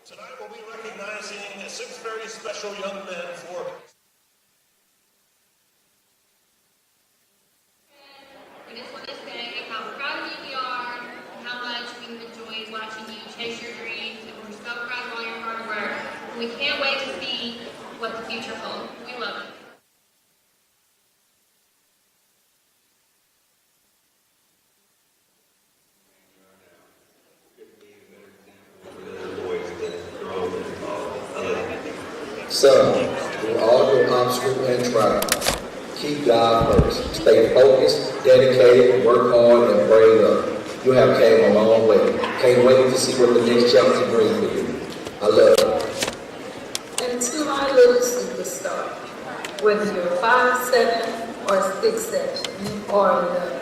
Tonight we'll be recognizing 6 very special young men for... We just want to say how proud of you we are, and how much we've enjoyed watching you chase your dreams, and we're so proud of all your hard work. And we can't wait to see what the future holds. We love you. Son, through all your obstacles and trials, keep God first. Stay focused, dedicated, work hard, and pray up. You have came a long way. Can't wait to see what the next chapter brings for you. I love you. And to my little superstar, whether you're 5'7" or 6'7", you are loved.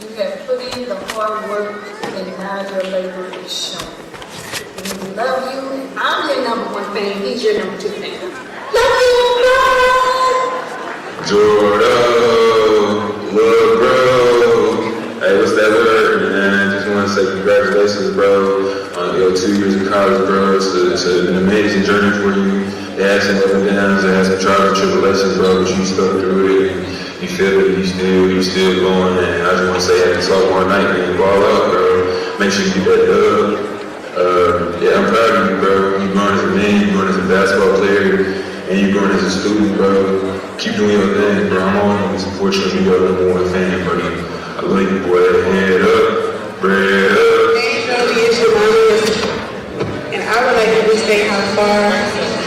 You have put in the hard work, and now your labor is shown. We love you. I'm your #1 fan. He's your #2 fan. Love you, God! Jordan, love, bro. Hey, what's that word, man? Just want to say congratulations, bro, on your 2 years of college, bro. It's an amazing journey for you. It had some ups and downs, it had some trials and tribulations, bro, but you stuck through it, and you feel it, you still going, and I just want to say happy sophomore night, man. Ball up, bro. Make sure you get that dub. Yeah, I'm proud of you, bro. You growing as a man, you growing as a basketball player, and you growing as a student, bro. Keep doing your thing, bro. I'm always going to support you and be your #1 fan, buddy. I love you, boy. Head up, bread up. Hey, Shirley, it's your mom, and I would like to say how proud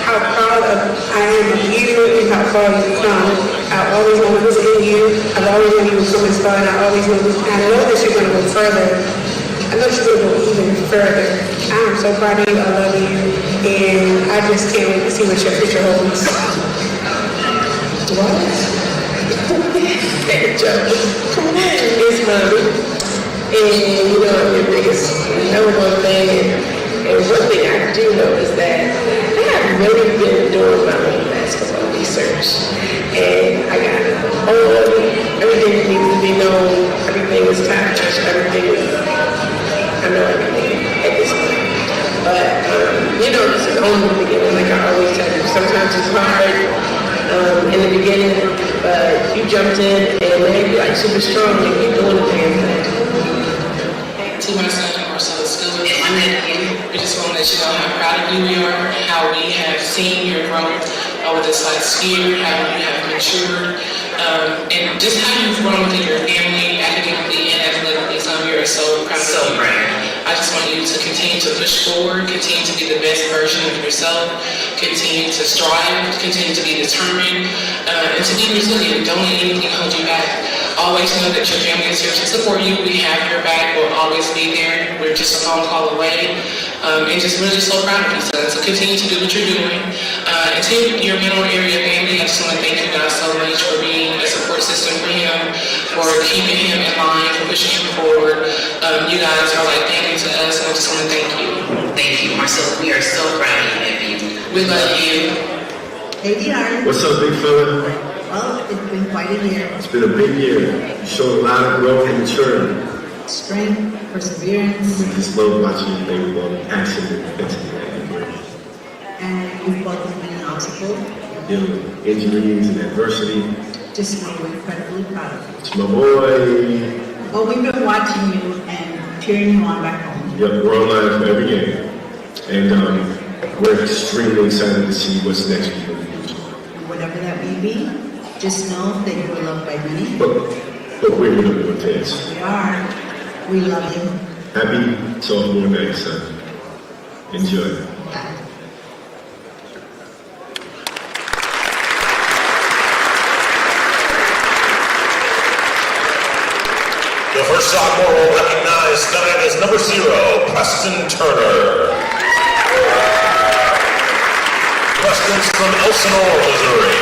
I am of you and how far you've come. I always know what's in you. I've always known you were so much fun. I always know that you're going to go further. I know she's going to go even further. I'm so proud of you. I love you. And I just can't wait to see what your future holds. What? Come on. It's fun. And you know, I'm your biggest #1 fan. And one thing I do know is that I have really been doing my own basketball research. And I got everything that needs to be known. Everything was top-notch. Everything was... I know everything at this point. But, you know, this is only the beginning, like I always tell you. Sometimes it's hard in the beginning, but you jumped in and man, you're like super strong and you're doing the damn thing. To my son, Marcelo School, and my nephew, we just want to let you know how proud of you we are, how we have seen your growth over this last year, how you have matured, and just how you've grown within your family, academically and athletically. So we are so proud of you. I just want you to continue to push forward, continue to be the best version of yourself, continue to strive, continue to be determined, and to be resilient. Don't let anything hold you back. Always know that your family is here to support you. We have your back. We'll always be there. We're just a phone call away. And just really so proud of you, son. So continue to do what you're doing. And to your middle area family, I just want to thank you guys so much for being a support system for him, for keeping him in line, for pushing him forward. You guys are like family to us, and I just want to thank you. Thank you, Marcelo. We are so proud of you, nephew. We love you. Hey, DR. What's up, big fella? Well, it's been quite a year. It's been a big year. You showed a lot of growth and maturity. Strength, perseverance. We just love watching you play with all the passion and intensity that you bring. And you've both been an obstacle. Dealing with injuries and adversity. Just know we're incredibly proud of you. It's my boy. Well, we've been watching you and cheering you on back home. Yep, we're online for every game. And we're extremely excited to see what's next for you. Whatever that may be, just know that you are loved by many. But we're going to do it. We are. We love you. Happy sophomore night, son. Enjoy. Bye. The first sophomore will recognize tonight as #0, Preston Turner. Preston's from Elsinore, Missouri.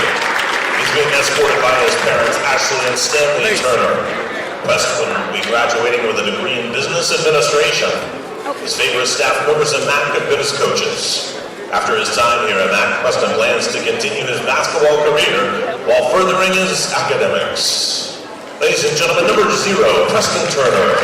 He's being escorted by his parents, Ashley and Stanley Turner. Preston will be graduating with a degree in business administration. His favorite staff members at MAC have been his coaches. After his time here at MAC, Preston plans to continue his basketball career while furthering his academics. Ladies and gentlemen, #0, Preston Turner.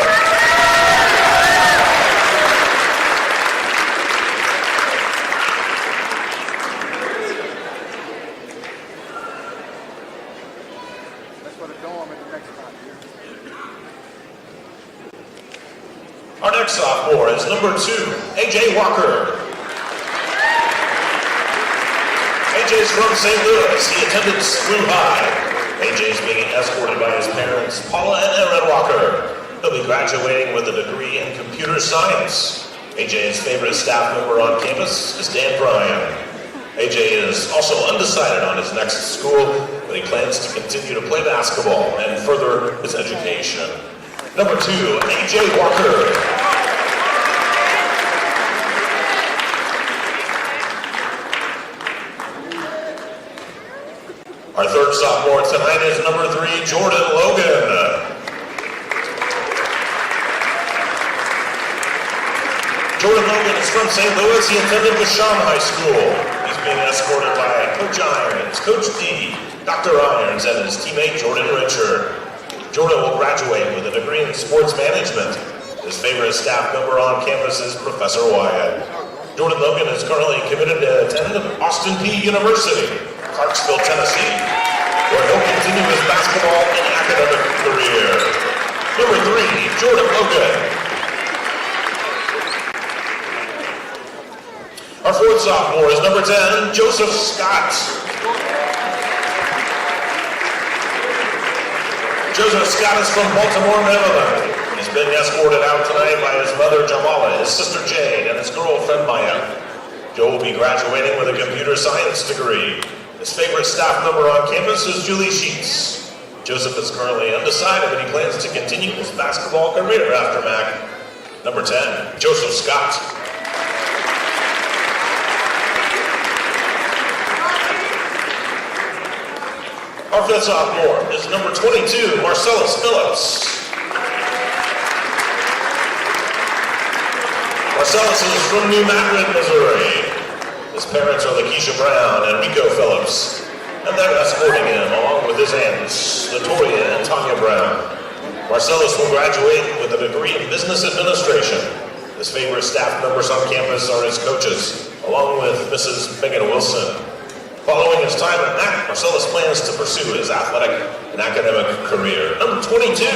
Our next sophomore is number 2, AJ Walker. AJ is from St. Louis. He attended SLU High. AJ is being escorted by his parents, Paula and Aaron Walker. He'll be graduating with a degree in computer science. AJ's favorite staff member on campus is Dan Bryan. AJ is also undecided on his next school, but he plans to continue to play basketball and further his education. Number 2, AJ Walker. Our third sophomore tonight is number 3, Jordan Logan. Jordan Logan is from St. Louis. He attended Vashon High School. He's being escorted by Coach Irons, Coach D, Dr. Irons, and his teammate Jordan Richard. Jordan will graduate with a degree in sports management. His favorite staff member on campus is Professor Wyatt. Jordan Logan is currently committed to attend Austin Peay University, Clarksville, Tennessee, where he'll continue his basketball and academic career. Number 3, Jordan Logan. Our fourth sophomore is number 10, Joseph Scott. Joseph Scott is from Baltimore, Maryland. He's being escorted out tonight by his mother, Jamala, his sister, Jade, and his girlfriend, Maya. Joe will be graduating with a computer science degree. His favorite staff member on campus is Julie Sheets. Joseph is currently undecided, but he plans to continue his basketball career after MAC. Number 10, Joseph Scott. Our fifth sophomore is number 22, Marcellus Phillips. Marcellus is from New Madrid, Missouri. His parents are Lakeisha Brown and Rico Phillips, and they're escorting him along with his aunts, Latoya and Tanya Brown. Marcellus will graduate with a degree in business administration. His favorite staff members on campus are his coaches, along with Mrs. Megan Wilson. Following his time at MAC, Marcellus plans to pursue his athletic and academic career. Number 22,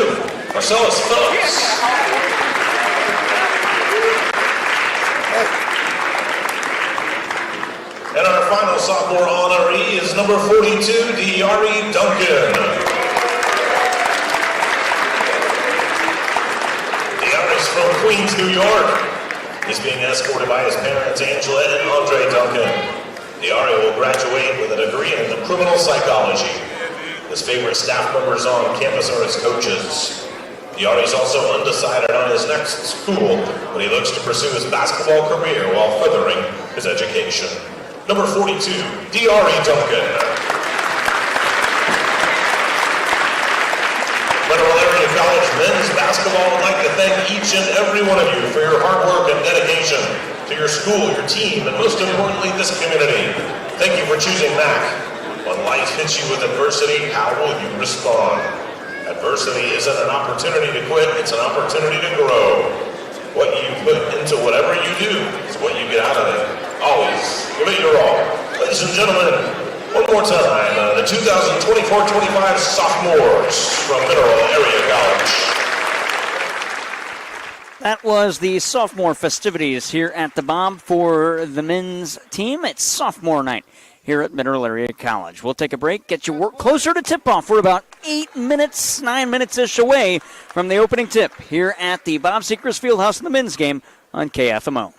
Marcellus Phillips. And our final sophomore honoree is number 42, Diari Duncan. Diari's from Queens, New York. He's being escorted by his parents, Angela and Andre Duncan. Diari will graduate with a degree in criminal psychology. His favorite staff members on campus are his coaches. Diari is also undecided on his next school, but he looks to pursue his basketball career while furthering his education. Number 42, Diari Duncan. Mineral Area College men's basketball would like to thank each and every one of you for your hard work and dedication to your school, your team, and most importantly, this community. Thank you for choosing MAC. When life hits you with adversity, how will you respond? Adversity isn't an opportunity to quit, it's an opportunity to grow. What you put into whatever you do is what you get out of it. Always give it your all. Ladies and gentlemen, one more time, the 2024-25 sophomores from Mineral Area College. That was the sophomore festivities here at the Bob for the men's team. It's sophomore night here at Mineral Area College. We'll take a break, get you work closer to tip-off. We're about 9 minutes-ish away from the opening tip here at the Bob Sechrist Fieldhouse in the men's game on KFMO.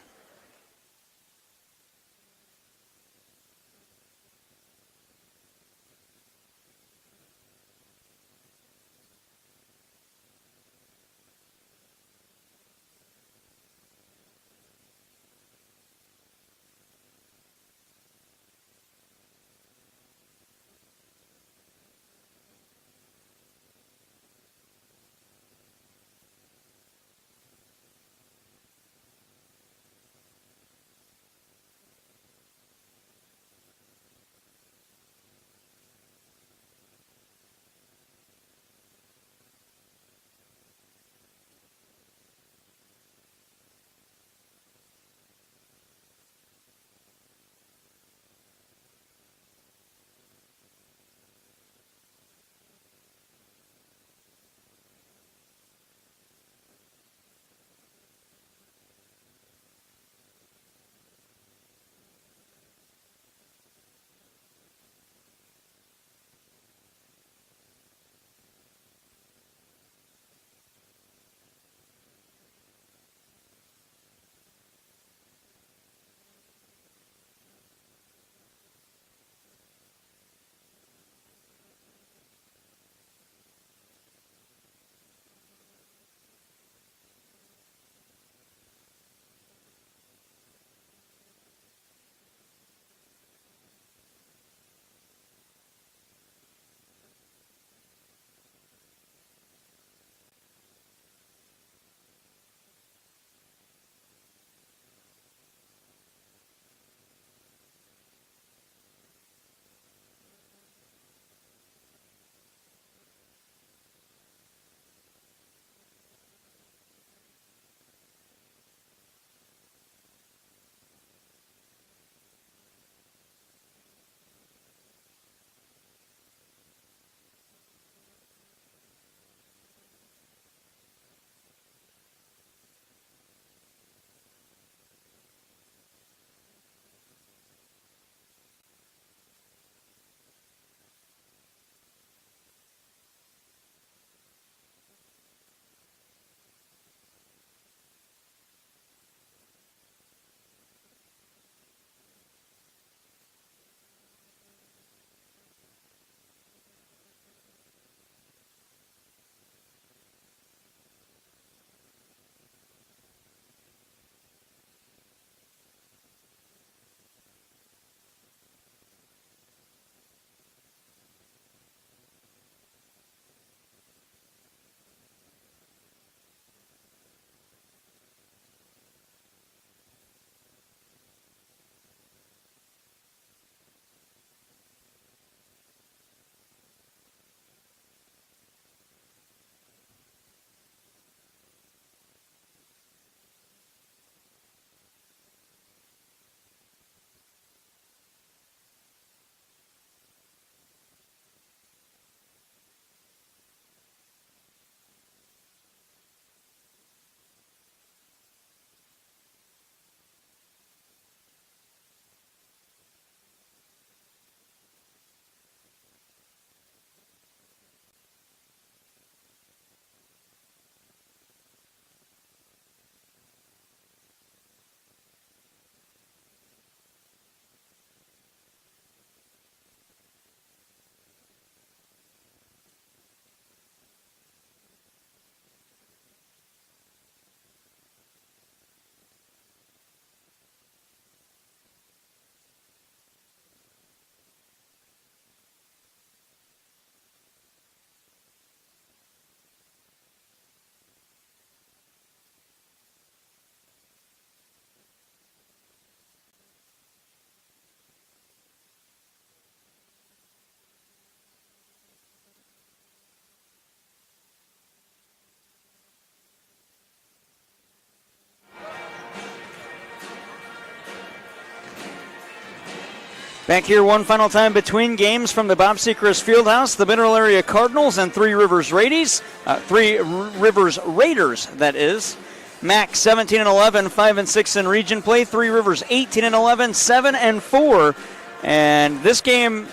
Back here one final time between games from the Bob Sechrist Fieldhouse, the Mineral Area Cardinals and Three Rivers Raiders, that is. MAC 17-11, 5-6 in region play. Three Rivers 18-11, 7-4. And this game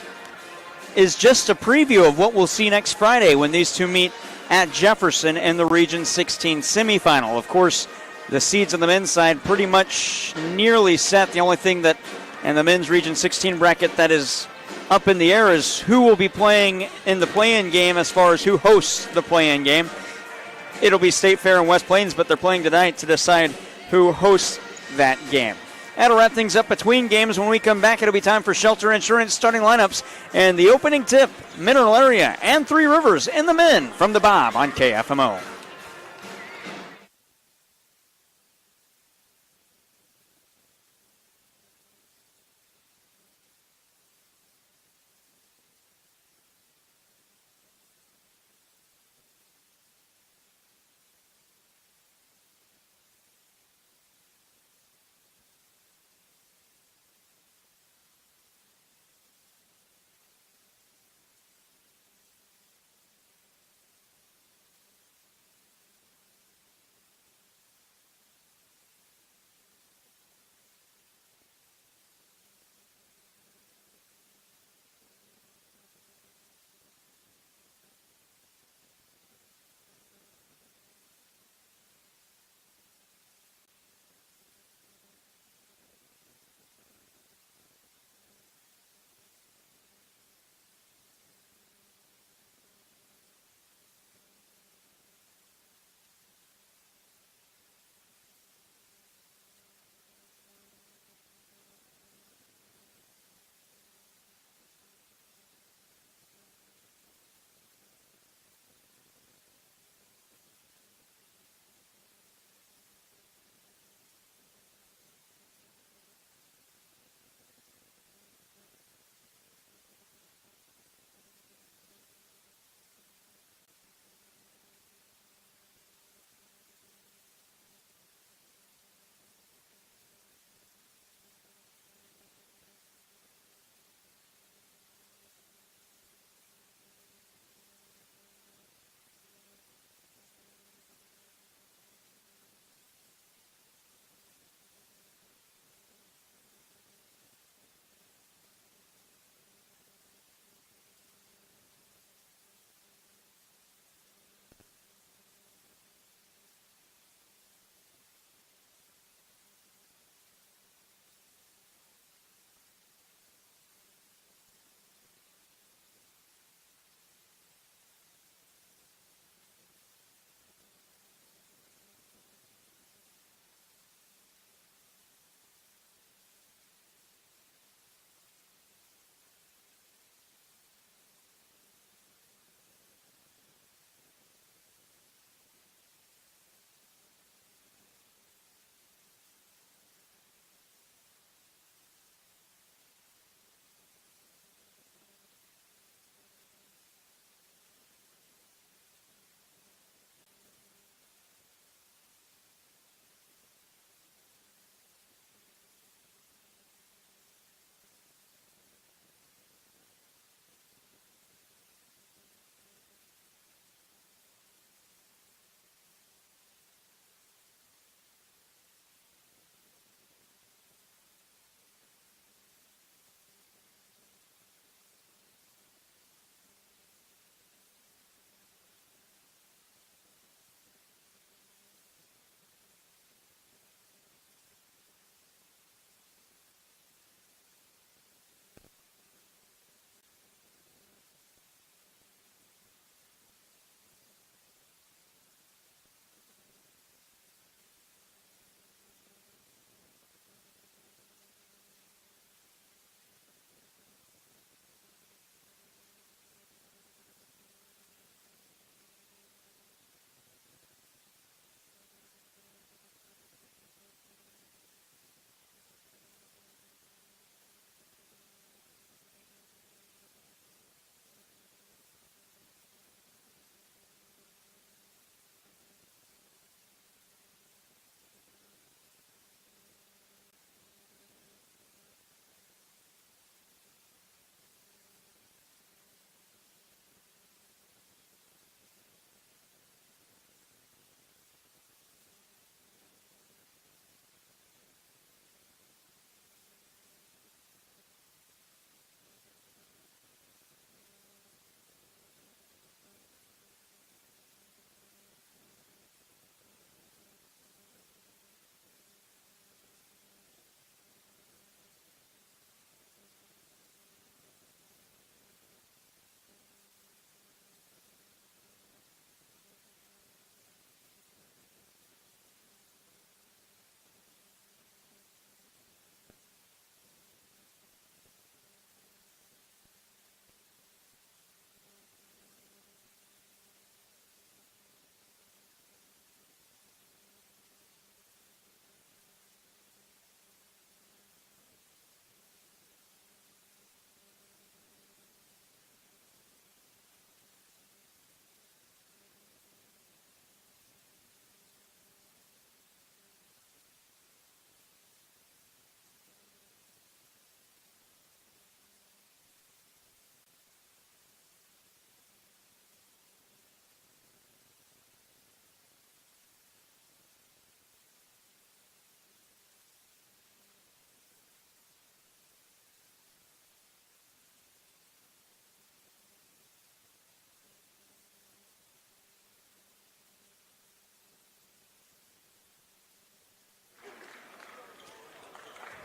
is just a preview of what we'll see next Friday when these two meet at Jefferson in the Region 16 semifinal. Of course, the seeds on the men's side pretty much nearly set. The only thing that in the men's Region 16 bracket that is up in the air is who will be playing in the play-in game as far as who hosts the play-in game. It'll be State Fair and West Plains, but they're playing tonight to decide who hosts that game. That'll wrap things up between games. When we come back, it'll be time for Shelter Insurance starting lineups and the opening tip, Mineral Area and Three Rivers in the men from the Bob on KFMO.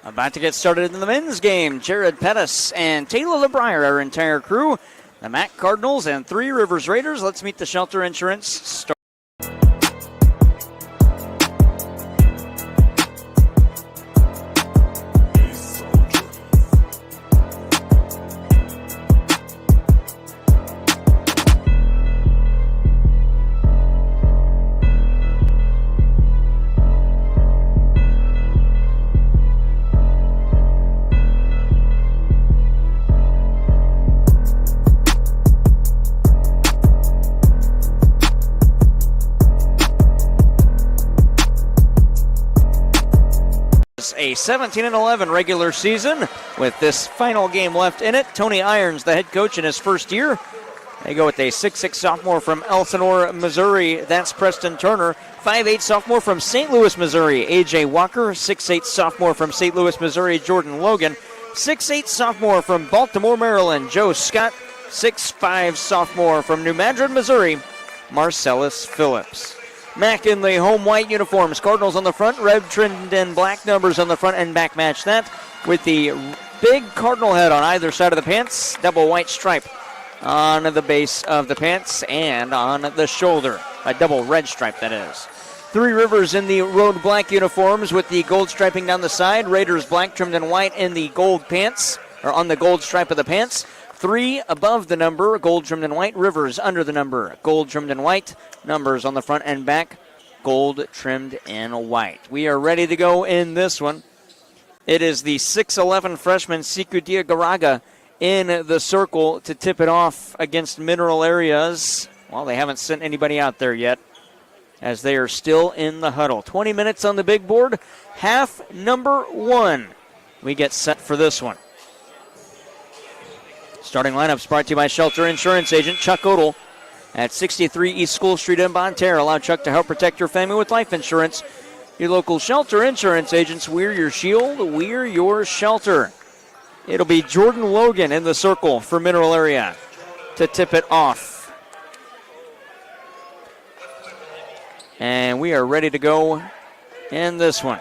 About to get started in the men's game. Jared Pettis and Taylor LeBrier, our entire crew. The Mac Cardinals and 3 Rivers Raiders. Let's meet the Shelter Insurance start. A 17-11 regular season with this final game left in it. Tony Irons, the head coach in his first year. They go with a 6'6 sophomore from Elsinore, Missouri. That's Preston Turner. 5'8 sophomore from St. Louis, Missouri. A.J. Walker. 6'8 sophomore from St. Louis, Missouri. Jordan Logan. 6'8 sophomore from Baltimore, Maryland. Joe Scott. 6'5 sophomore from New Madrid, Missouri. Marcellus Phillips. Mac in the home white uniforms. Cardinals on the front, red trimmed in black numbers on the front and back match that with the big cardinal head on either side of the pants, double white stripe on the base of the pants and on the shoulder, a double red stripe that is. 3 Rivers in the road black uniforms with the gold striping down the side, Raiders black trimmed in white in the gold pants, or on the gold stripe of the pants. 3 above the number, gold trimmed in white. Rivers under the number, gold trimmed in white. Numbers on the front and back, gold trimmed in white. We are ready to go in this one. It is the 6'11 freshman Siku Diagaraga in the circle to tip it off against Mineral Areas. Well, they haven't sent anybody out there yet as they are still in the huddle. 20 minutes on the big board, half number 1. We get set for this one. Starting lineups brought to you by Shelter Insurance Agent Chuck Odell at 63 East School Street in Bonne Terre. Allow Chuck to help protect your family with life insurance. Your local Shelter Insurance agents, we're your shield, we're your shelter. It'll be Jordan Logan in the circle for Mineral Area to tip it off. And we are ready to go in this one.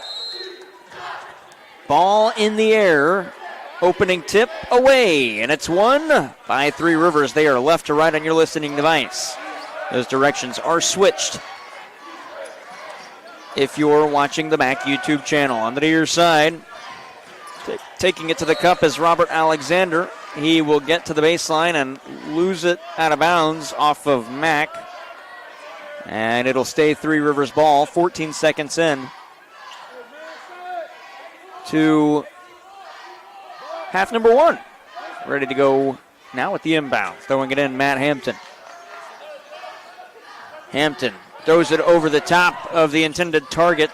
Ball in the air. Opening tip away, and it's won by 3 Rivers. They are left to right on your listening device. Those directions are switched if you're watching the MAC YouTube channel. On the near side, taking it to the cup is Robert Alexander. He will get to the baseline and lose it out of bounds off of Mac. And it'll stay 3 Rivers ball, 14 seconds in to half number 1. Ready to go now with the inbound. Throwing it in, Matt Hampton. Hampton throws it over the top of the intended target.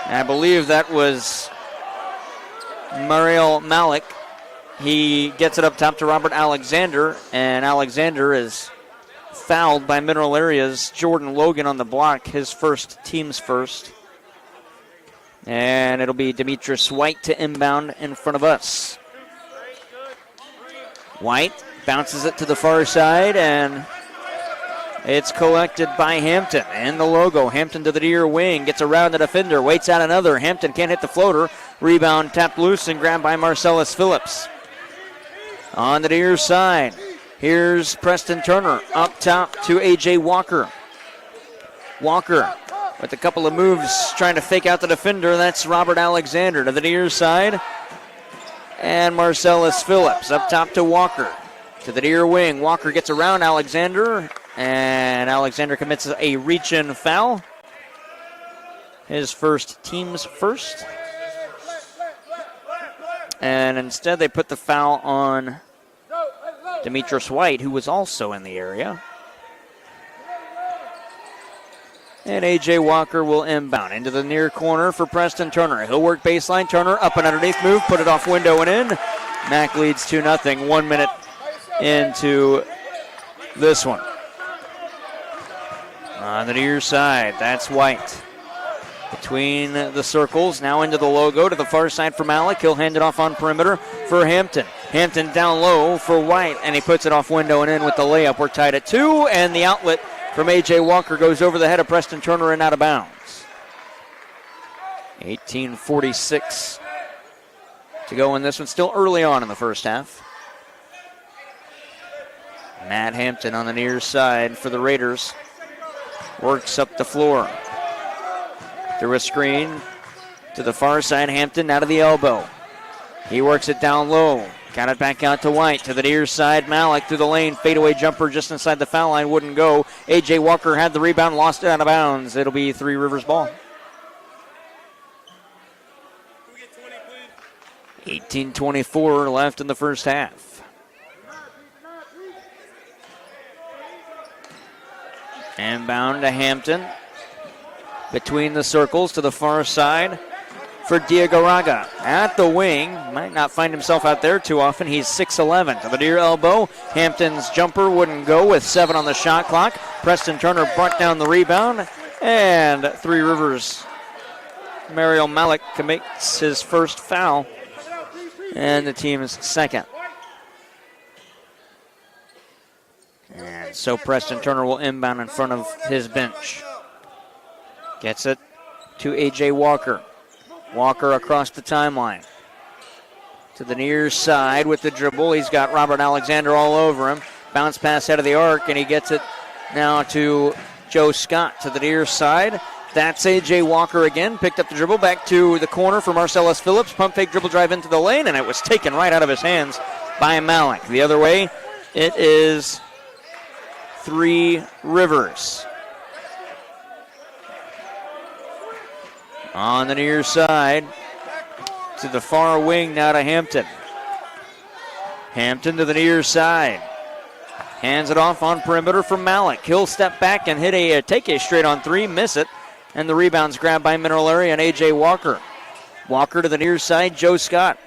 I believe that was Mariel Malik. He gets it up top to Robert Alexander, and Alexander is fouled by Mineral Areas. Jordan Logan on the block, his first, team's first. And it'll be Demetrius White to inbound in front of us. White bounces it to the far side, and it's collected by Hampton. And the logo, Hampton to the near wing, gets around the defender, waits out another. Hampton can't hit the floater. Rebound tapped loose and grabbed by Marcellus Phillips. On the near side, here's Preston Turner up top to A.J. Walker. Walker with a couple of moves trying to fake out the defender. That's Robert Alexander to the near side. And Marcellus Phillips up top to Walker. To the near wing. Walker gets around Alexander. And Alexander commits a reach-in foul. His first, team's first. And instead they put the foul on Demetrius White, who was also in the area. And A.J. Walker will inbound into the near corner for Preston Turner. He'll work baseline. Turner up and underneath move, put it off window and in. Mac leads 2-0, 1 minute into this one. On the near side, that's White. Between the circles, now into the logo to the far side for Malik. He'll hand it off on perimeter for Hampton. Hampton down low for White, and he puts it off window and in with the layup. We're tied at 2, and the outlet from A.J. Walker goes over the head of Preston Turner and out of bounds. 18:46 to go in this one. Still early on in the first half. Matt Hampton on the near side for the Raiders. Works up the floor. Through a screen to the far side. Hampton out of the elbow. He works it down low. Got it back out to White. To the near side. Malik through the lane. Fadeaway jumper just inside the foul line. Wouldn't go. A.J. Walker had the rebound. Lost it out of bounds. It'll be Three Rivers ball. 18:24 left in the first half. Inbound to Hampton. Between the circles to the far side for Diagoraga. At the wing. Might not find himself out there too often. He's 6'11". To the near elbow. Hampton's jumper wouldn't go with 7 on the shot clock. Preston Turner brought down the rebound. And Three Rivers. Mario Malik commits his first foul. And the team's second. And so Preston Turner will inbound in front of his bench. Gets it to A.J. Walker. Walker across the timeline. To the near side with the dribble. He's got Robert Alexander all over him. Bounce pass out of the arc, and he gets it now to Joe Scott to the near side. That's A.J. Walker again. Picked up the dribble back to the corner for Marcellus Phillips. Pump fake dribble drive into the lane, and it was taken right out of his hands by Malik. The other way, it is Three Rivers. On the near side to the far wing, now to Hampton. Hampton to the near side. Hands it off on perimeter for Malik. He'll step back and take a straight on three, miss it. And the rebound's grabbed by Mineral Area and A.J. Walker. Walker to the near side, Joe Scott.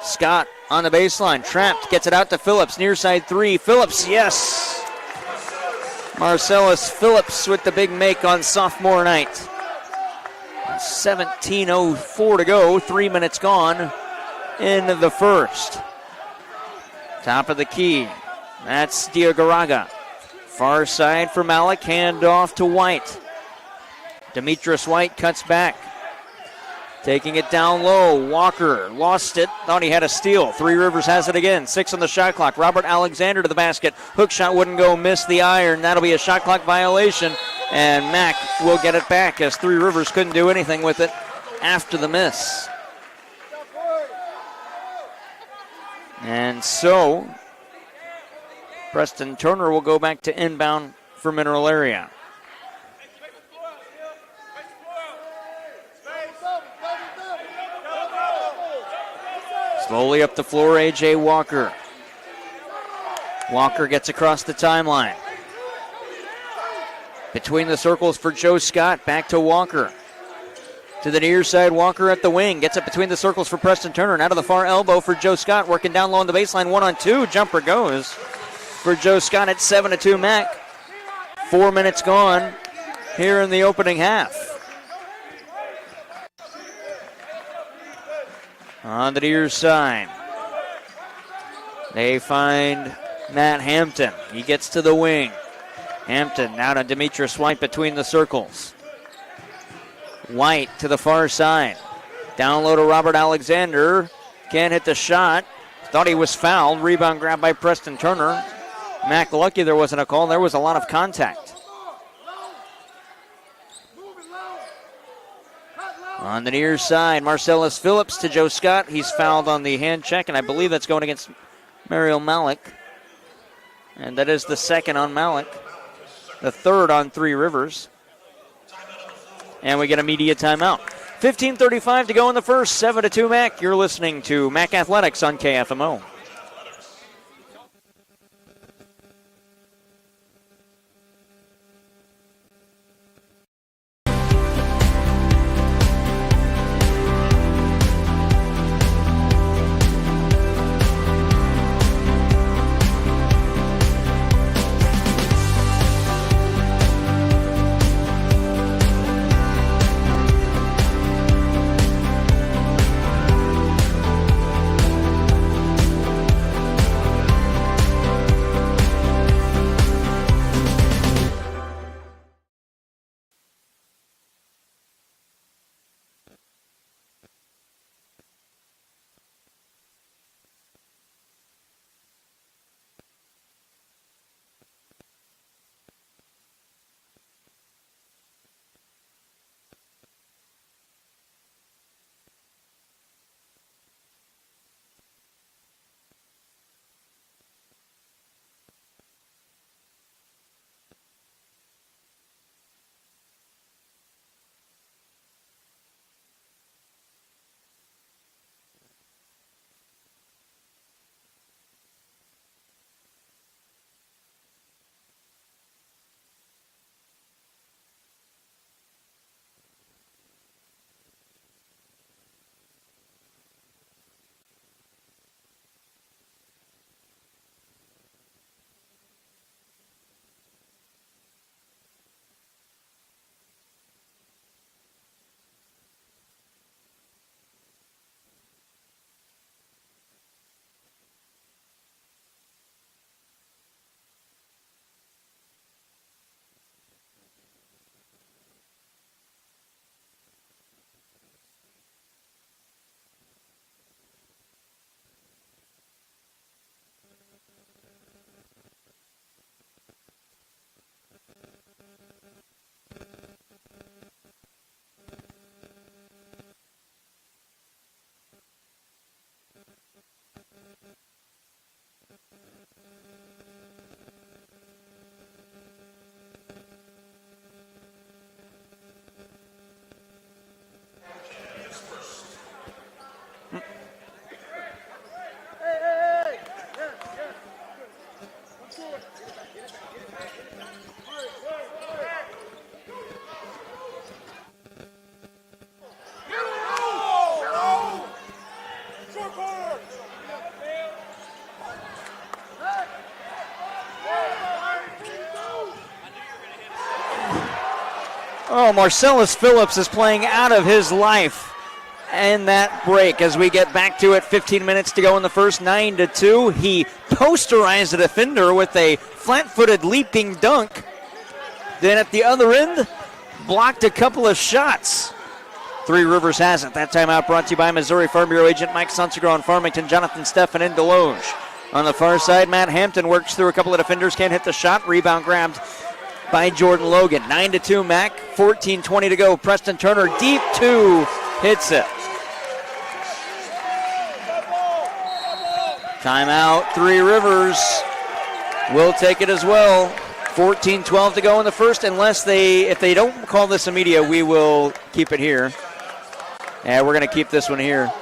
Scott on the baseline, trapped, gets it out to Phillips. Near side three, Phillips, yes! Marcellus Phillips with the big make on sophomore night. 17:04 to go, 3 minutes gone in the first. Top of the key, that's Diagoraga. Far side for Malik, hand off to White. Demetrius White cuts back. Taking it down low, Walker lost it, thought he had a steal. Three Rivers has it again, 6 on the shot clock. Robert Alexander to the basket, hook shot wouldn't go, missed the iron. That'll be a shot clock violation, and Mack will get it back as Three Rivers couldn't do anything with it after the miss. And so, Preston Turner will go back to inbound for Mineral Area. Slowly up the floor, A.J. Walker. Walker gets across the timeline. Between the circles for Joe Scott, back to Walker. To the near side, Walker at the wing. Gets it between the circles for Preston Turner. And out of the far elbow for Joe Scott. Working down low on the baseline, 1-on-2. Jumper goes for Joe Scott at 7-2 Mac. 4 minutes gone here in the opening half. On the near side, they find Matt Hampton. He gets to the wing. Hampton now to Demetrius White between the circles. White to the far side. Down low to Robert Alexander. Can't hit the shot. Thought he was fouled. Rebound grabbed by Preston Turner. Mac lucky there wasn't a call. There was a lot of contact. On the near side, Marcellus Phillips to Joe Scott. He's fouled on the hand check, and I believe that's going against Mario Malik. And that is the second on Malik. The third on Three Rivers. And we get a media timeout. 15:35 to go in the first, 7-2 Mac. You're listening to Mac Athletics on KFMO. Oh, Marcellus Phillips is playing out of his life in that break as we get back to it. 15 minutes to go in the first, 9-2. He posterized the defender with a flat-footed leaping dunk. Then at the other end, blocked a couple of shots. Three Rivers has it. That timeout brought to you by Missouri Farm Bureau agent Mike Sunsegra in Farmington, Jonathan Steffen in Deloge. On the far side, Matt Hampton works through a couple of defenders, can't hit the shot. Rebound grabbed by Jordan Logan. 9-2 Mac, 14-20 to go. Preston Turner deep two, hits it. Timeout, Three Rivers will take it as well. 14-12 to go in the first. If they don't call this a media, we will keep it here. And we're going to keep this one here.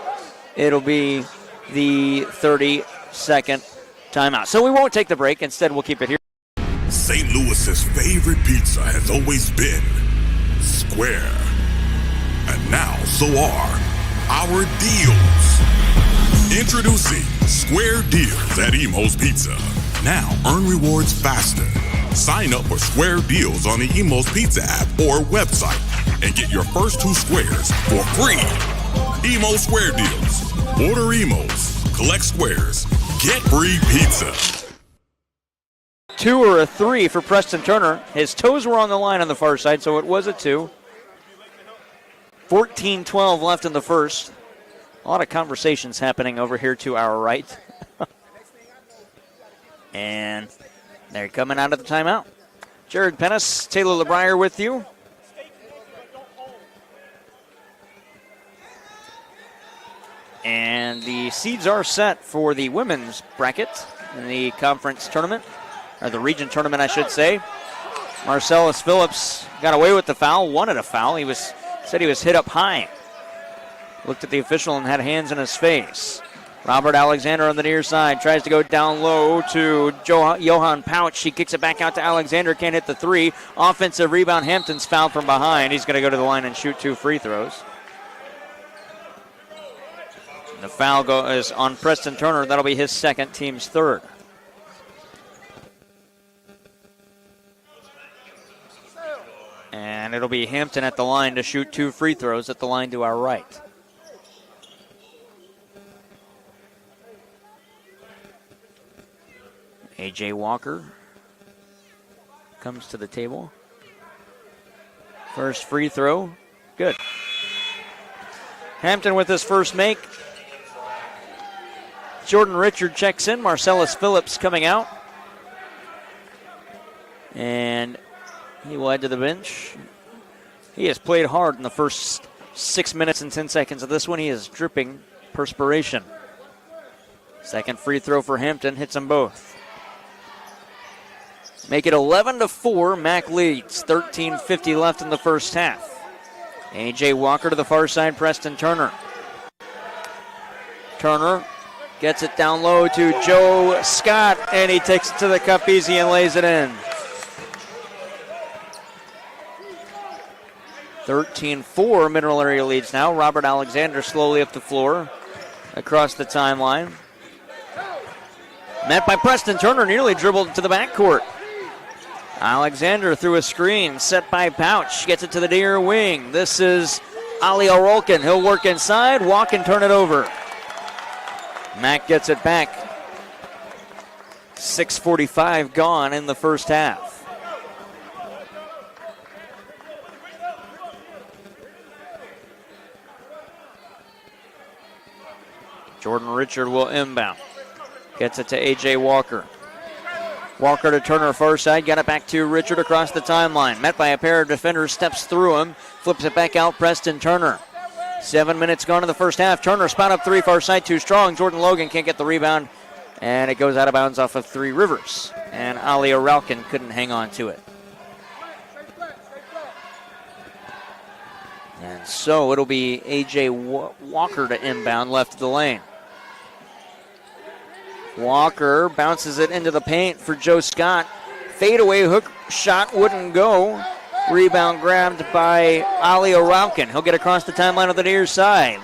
It'll be the 32nd timeout. So we won't take the break. Instead, we'll keep it here. St. Louis's favorite pizza has always been square. And now, so are our deals. Introducing Square Deals at Emo's Pizza. Now, earn rewards faster. Sign up for Square Deals on the Emo's Pizza app or website and get your first 2 squares for free. Emo Square Deals. Order Emo's, collect squares, get free pizza. 2 or a 3 for Preston Turner. His toes were on the line on the far side, so it was a 2. 14-12 left in the first. A lot of conversations happening over here to our right. And they're coming out of the timeout. Jared Pennis, Taylor LeBrier with you. And the seeds are set for the women's bracket in the conference tournament, or the region tournament, I should say. Marcellus Phillips got away with the foul, wanted a foul. Said he was hit up high. Looked at the official and had hands in his face. Robert Alexander on the near side tries to go down low to Johan Pouch. He kicks it back out to Alexander, can't hit the 3. Offensive rebound, Hampton's fouled from behind. He's going to go to the line and shoot 2 free throws. The foul is on Preston Turner. That'll be his second, team's third. And it'll be Hampton at the line to shoot 2 free throws at the line to our right. A.J. Walker comes to the table. First free throw, good. Hampton with his first make. Jordan Richard checks in. Marcellus Phillips coming out. And he will head to the bench. He has played hard in the first 6 minutes and 10 seconds of this one. He is dripping perspiration. Second free throw for Hampton, hits them both. Make it 11-4, Mac leads. 13:50 left in the first half. A.J. Walker to the far side, Preston Turner. Turner gets it down low to Joe Scott, and he takes it to the cup easy and lays it in. 13-4, Mineral Area leads now. Robert Alexander slowly up the floor, across the timeline. Met by Preston Turner, nearly dribbled to the backcourt. Alexander through a screen, set by Pouch, gets it to the near wing. This is Ali Orolkin. He'll work inside, walk and turn it over. Mack gets it back. 6:45 gone in the first half. Jordan Richard will inbound. Gets it to A.J. Walker. Walker to Turner far side, got it back to Richard across the timeline. Met by a pair of defenders, steps through him, flips it back out, Preston Turner. 7 minutes gone in the first half. Turner spot up 3 far side, too strong. Jordan Logan can't get the rebound, and it goes out of bounds off of Three Rivers. And Ali Oralkin couldn't hang on to it. And so it'll be A.J. Walker to inbound left of the lane. Walker bounces it into the paint for Joe Scott. Fadeaway hook shot wouldn't go. Rebound grabbed by Ali Oralkin. He'll get across the timeline on the near side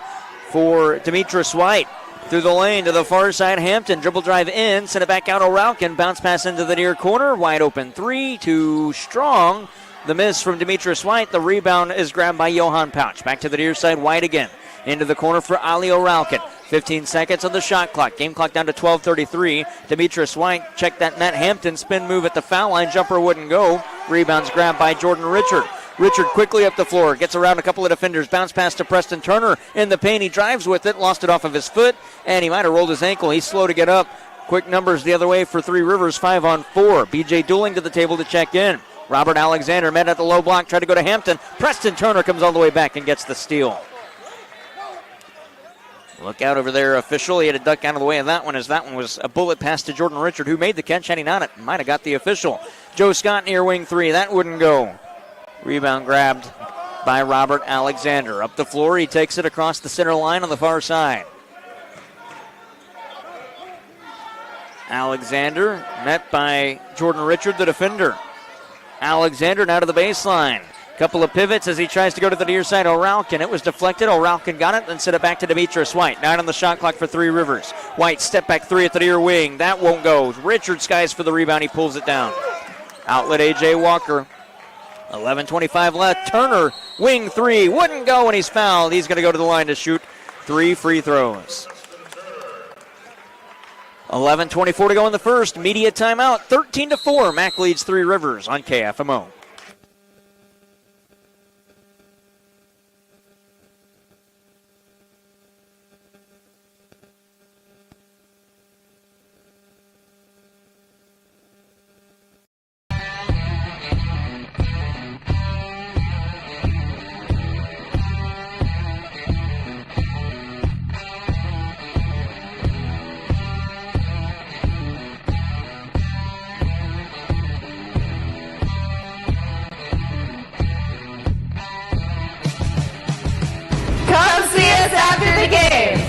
for Demetrius White. Through the lane to the far side, Hampton. Dribble drive in, send it back out Oralkin. Bounce pass into the near corner. Wide open 3, too strong. The miss from Demetrius White. The rebound is grabbed by Johan Pouch. Back to the near side, White again. Into the corner for Ali O'Ralkin. 15 seconds on the shot clock. Game clock down to 12:33. Demetrius White checked that Matt Hampton spin move at the foul line. Jumper wouldn't go. Rebounds grabbed by Jordan Richard. Richard quickly up the floor. Gets around a couple of defenders. Bounce pass to Preston Turner in the paint. He drives with it. Lost it off of his foot. And he might have rolled his ankle. He's slow to get up. Quick numbers the other way for Three Rivers. 5-on-4. B.J. Dooling to the table to check in. Robert Alexander met at the low block. Tried to go to Hampton. Preston Turner comes all the way back and gets the steal. Look out over there, official. He had a duck out of the way of that one, as that one was a bullet pass to Jordan Richard, who made the catch. Had he not, it might have got the official. Joe Scott near wing three. That wouldn't go. Rebound grabbed by Robert Alexander. Up the floor, he takes it across the center line on the far side. Alexander met by Jordan Richard, the defender. Alexander now to the baseline. Couple of pivots as he tries to go to the near side. O'Ralkin. It was deflected. O'Ralkin got it, then sent it back to Demetrius White. 9 on the shot clock for Three Rivers. White step back three at the near wing. That won't go. Richard skies for the rebound. He pulls it down. Outlet A.J. Walker. 11:25 left. Turner, wing three. Wouldn't go when he's fouled. He's going to go to the line to shoot 3 free throws. 11:24 to go in the first. Media timeout. 13-4. Mac leads Three Rivers on KFMO. Come see us after the game.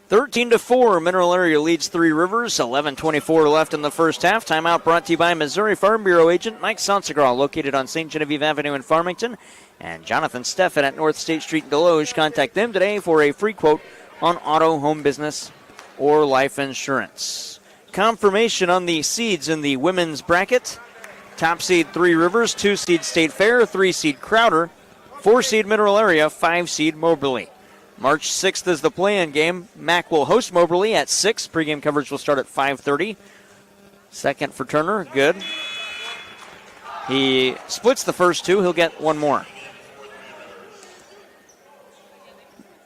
Thirteen to 4, Mineral Area leads Three Rivers. 11:24 left in the first half. Timeout brought to you by Missouri Farm Bureau agent Mike Sansegraw, located on St. Genevieve Avenue in Farmington, and Jonathan Steffen at North State Street in Deloge. Contact them today for a free quote on auto, home business, or life insurance. Confirmation on the seeds in the women's bracket. Top seed Three Rivers, 2 seed State Fair, 3 seed Crowder, 4 seed Mineral Area, 5 seed Moberly. March 6th is the play-in game. Mac will host Moberly at 6. Pre-game coverage will start at 5:30. Second for Turner, good. He splits the first 2. He'll get 1 more.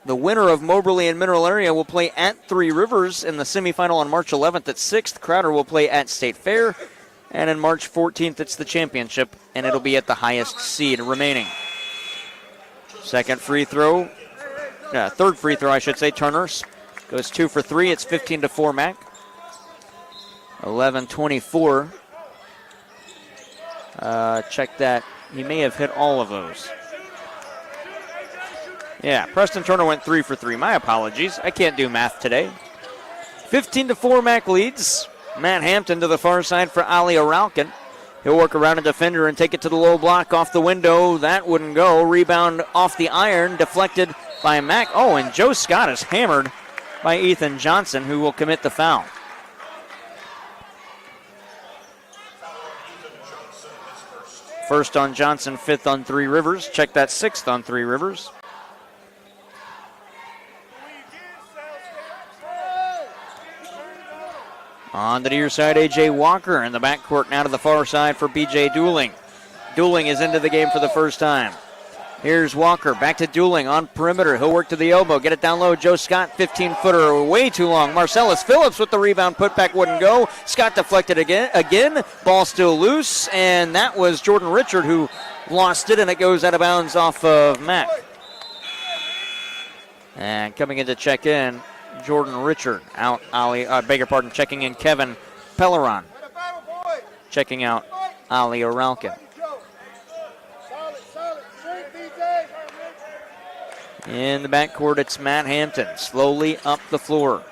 The winner of Moberly and Mineral Area will play at Three Rivers in the semifinal on March 11th at 6th. Crowder will play at State Fair. And on March 14th, it's the championship, and it'll be at the highest seed remaining. Second free throw. Third free throw, I should say. Turner goes 2 for 3. It's 15-4 Mac. 11:24. Check that. He may have hit all of those. Yeah, Preston Turner went 3 for 3. My apologies. I can't do math today. 15-4 Mac leads. Matt Hampton to the far side for Ali O'Ralkin. He'll work around a defender and take it to the low block off the window. That wouldn't go. Rebound off the iron, deflected by Mac. Oh, and Joe Scott is hammered by Ethan Johnson, who will commit the foul. First on Johnson, 5th on Three Rivers. Check that, 6th on Three Rivers. On the near side, A.J. Walker in the backcourt now to the far side for B.J. Dooling. Dooling is into the game for the first time. Here's Walker, back to Dooling on perimeter. He'll work to the elbow, get it down low. Joe Scott, 15-footer, way too long. Marcellus Phillips with the rebound, putback wouldn't go. Scott deflected again. Ball still loose, and that was Jordan Richard who lost it, and it goes out of bounds off of Mack. And coming in to check in, Jordan Richard out. Checking in Kevin Pelleron. Checking out Ali Oralkin. In the backcourt, it's Matt Hampton, slowly up the floor.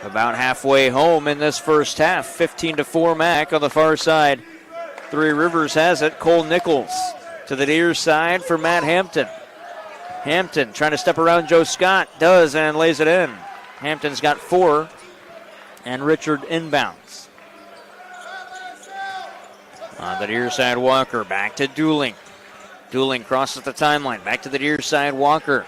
About halfway home in this first half, 15-4 Mac on the far side. Three Rivers has it. Cole Nichols to the near side for Matt Hampton. Hampton trying to step around Joe Scott, does, and lays it in. Hampton's got 4, and Richard inbounds. On the near side, Walker, back to Dooling. Dooling crosses the timeline. Back to the near side, Walker.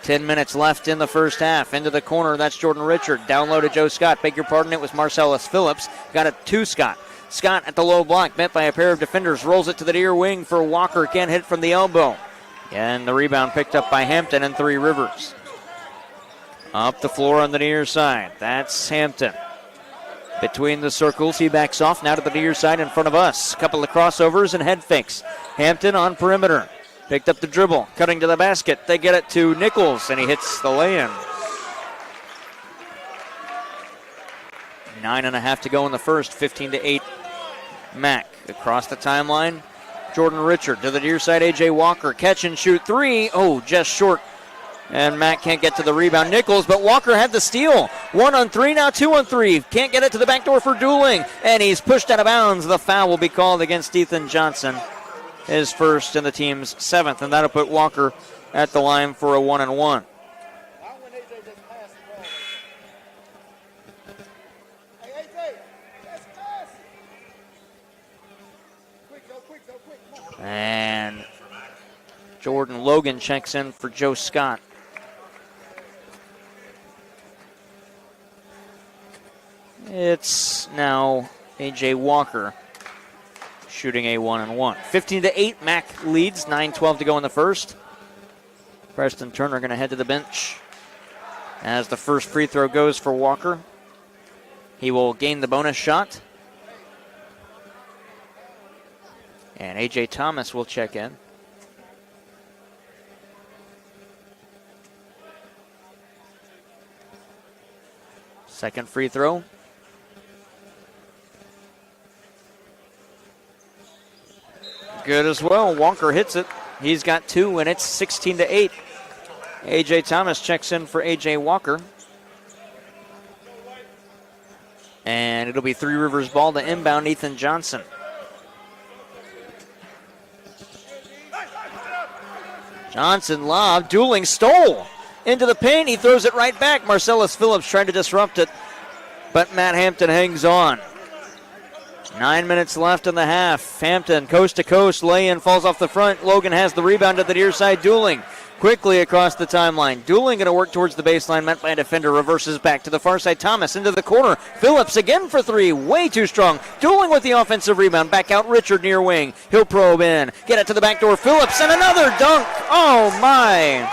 10 minutes left in the first half. Into the corner, that's Jordan Richard. Down low to Joe Scott. Beg your pardon, it was Marcellus Phillips. Got it to Scott. Scott at the low block, met by a pair of defenders. Rolls it to the near wing for Walker. Can't hit from the elbow. And the rebound picked up by Hampton and Three Rivers. Up the floor on the near side. That's Hampton. Between the circles, he backs off now to the near side in front of us. Couple of crossovers and head fakes. Hampton on perimeter. Picked up the dribble, cutting to the basket. They get it to Nichols, and he hits the lay-in. 9.5 to go in the first, 15-8 Mac. Across the timeline, Jordan Richard to the near side, A.J. Walker. Catch and shoot 3. Oh, just short. And Matt can't get to the rebound. Nichols, but Walker had the steal. 1 on 3, now 2 on 3. Can't get it to the back door for Dooling. And he's pushed out of bounds. The foul will be called against Ethan Johnson. His first and the team's 7th. And that'll put Walker at the line for a 1-and-1. And Jordan Logan checks in for Joe Scott. It's now A.J. Walker shooting a 1-and-1. 15-8, Mac leads, 9:12 to go in the first. Preston Turner going to head to the bench as the first free throw goes for Walker. He will gain the bonus shot. And A.J. Thomas will check in. Second free throw. Good as well. Walker hits it. He's got 2, and it's 16-8. A.J. Thomas checks in for A.J. Walker. And it'll be Three Rivers ball to inbound Ethan Johnson. Johnson lob. Dooling stole into the paint. He throws it right back. Marcellus Phillips trying to disrupt it, but Matt Hampton hangs on. 9 minutes left in the half. Hampton coast to coast. Lay-in falls off the front. Logan has the rebound at the near side. Dooling quickly across the timeline. Dooling going to work towards the baseline. Met by a defender. Reverses back to the far side. Thomas into the corner. Phillips again for 3. Way too strong. Dooling with the offensive rebound. Back out Richard near wing. He'll probe in. Get it to the back door. Phillips and another dunk. Oh my.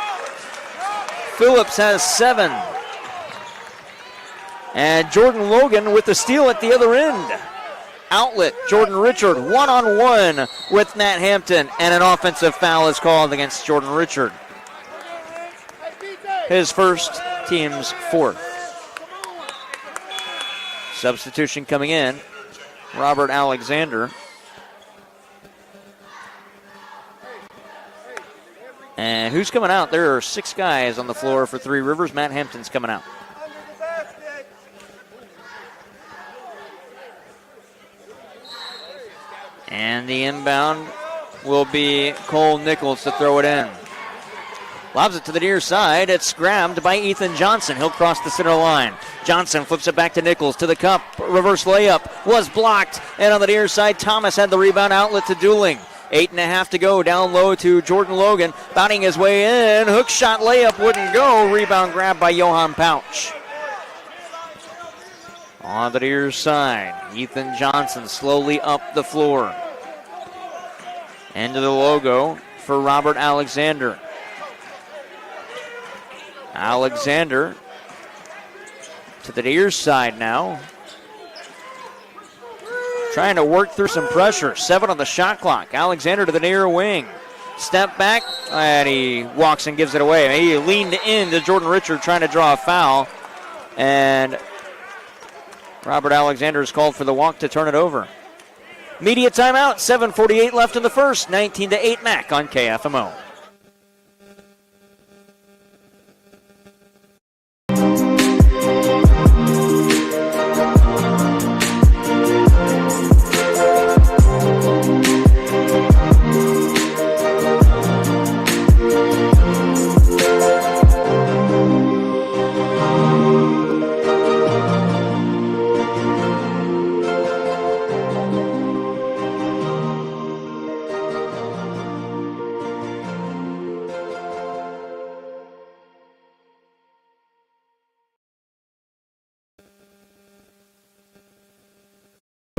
Phillips has 7. And Jordan Logan with the steal at the other end. Outlet, Jordan Richard, 1-on-1 with Matt Hampton, and an offensive foul is called against Jordan Richard. His first, team's 4th. Substitution coming in, Robert Alexander. And who's coming out? There are 6 guys on the floor for Three Rivers. Matt Hampton's coming out. And the inbound will be Cole Nichols to throw it in. Lobs it to the near side. It's grabbed by Ethan Johnson. He'll cross the center line. Johnson flips it back to Nichols to the cup. Reverse layup was blocked. And on the near side, Thomas had the rebound. Outlet to Dooling. 8.5 to go. Down low to Jordan Logan. Bounding his way in. Hook shot layup wouldn't go. Rebound grab by Johan Pouch. On the near side, Ethan Johnson slowly up the floor. Into the logo for Robert Alexander. Alexander to the near side now. Trying to work through some pressure. 7 on the shot clock. Alexander to the near wing. Step back, and he walks and gives it away. He leaned into Jordan Richard trying to draw a foul, and Robert Alexander is called for the walk to turn it over. Media timeout, 7:48 left in the first, 19-8 MAC on KFMO.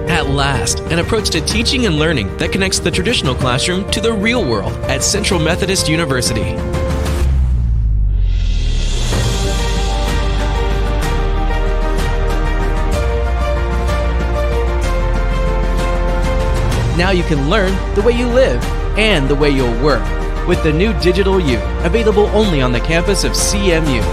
At last, an approach to teaching and learning that connects the traditional classroom to the real world at Central Methodist University. Now you can learn the way you live and the way you'll work with the new Digital U, available only on the campus of CMU.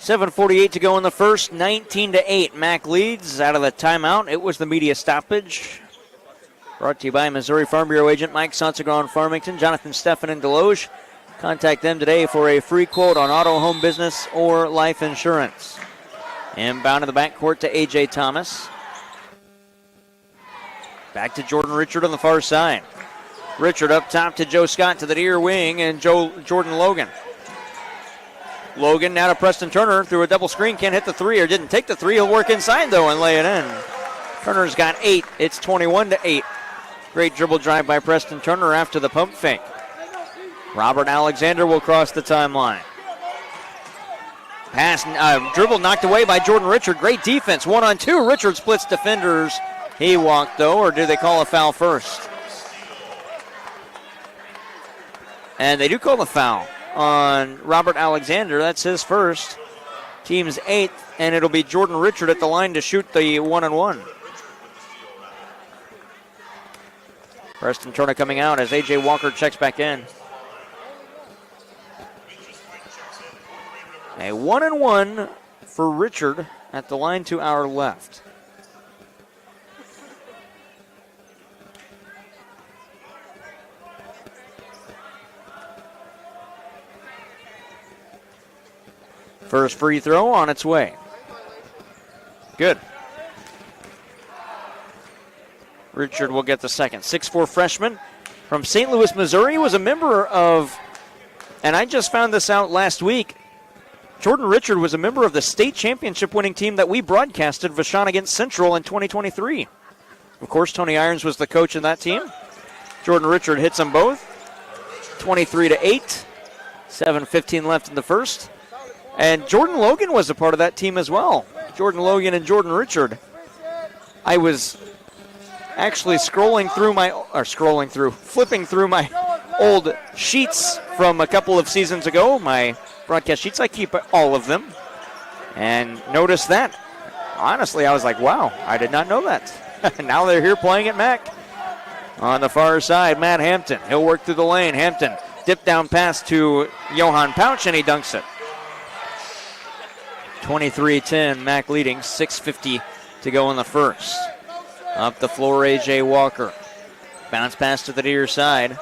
.48 to go in the first, 19-8. MAC leads out of the timeout. It was the media stoppage. Brought to you by Missouri Farm Bureau agent Mike Sonsegra in Farmington, Jonathan Steffen in Deloge. Contact them today for a free quote on auto, home business, or life insurance. Inbound in the backcourt to A.J. Thomas. Back to Jordan Richard on the far side. Richard up top to Joe Scott to the near wing, and Jordan Logan. Logan now to Preston Turner through a double screen. Can't hit the three, or didn't take the three. He'll work inside, though, and lay it in. Turner's got 8. It's 21-8. Great dribble drive by Preston Turner after the pump fake. Robert Alexander will cross the timeline. Pass, dribble knocked away by Jordan Richard. Great defense. 1-on-2. Richard splits defenders. He walked, though, or do they call a foul first? And they do call the foul on Robert Alexander. That's his first. Team's 8th, and it'll be Jordan Richard at the line to shoot the 1-on-1. Preston Turner coming out as A.J. Walker checks back in. A 1-on-1 for Richard at the line to our left. First free throw on its way. Good. Richard will get the second. 6'4" freshman from St. Louis, Missouri, was a member of, and I just found this out last week, Jordan Richard was a member of the state championship winning team that we broadcasted, Vashon against Central, in 2023. Of course, Tony Irons was the coach of that team. Jordan Richard hits them both. 23-8. 7:15 left in the first. And Jordan Logan was a part of that team as well. Jordan Logan and Jordan Richard. I was actually flipping through my old sheets from a couple of seasons ago, my broadcast sheets. I keep all of them. And noticed that. Honestly, I was like, wow, I did not know that. Now they're here playing at MAC. On the far side, Matt Hampton. He'll work through the lane. Hampton, dip down pass to Johan Pouch, and he dunks it. 23-10, MAC leading, 6:50 to go in the first. Up the floor, A.J. Walker. Bounce pass to the near side.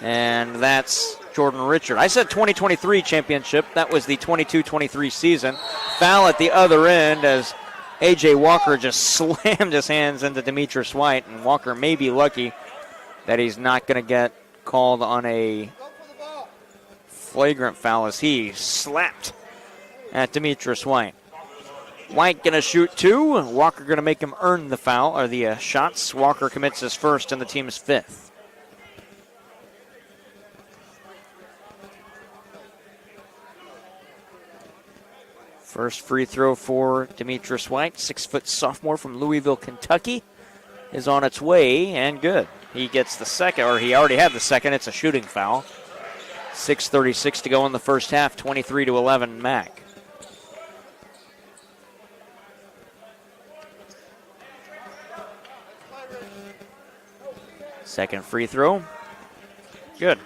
And that's Jordan Richard. I said 2023 championship. That was the 22-23 season. Foul at the other end as A.J. Walker just slammed his hands into Demetrius White. And Walker may be lucky that he's not going to get called on a flagrant foul as he slapped at Demetrius White. White going to shoot 2. Walker going to make him earn the foul, or the shots. Walker commits his first and the team's 5th. First free throw for Demetrius White, 6-foot sophomore from Louisville, Kentucky, is on its way and good. He gets the second, or he already had the second. It's a shooting foul. 6:36 to go in the first half, 23-11 Mac. Second free throw. Good.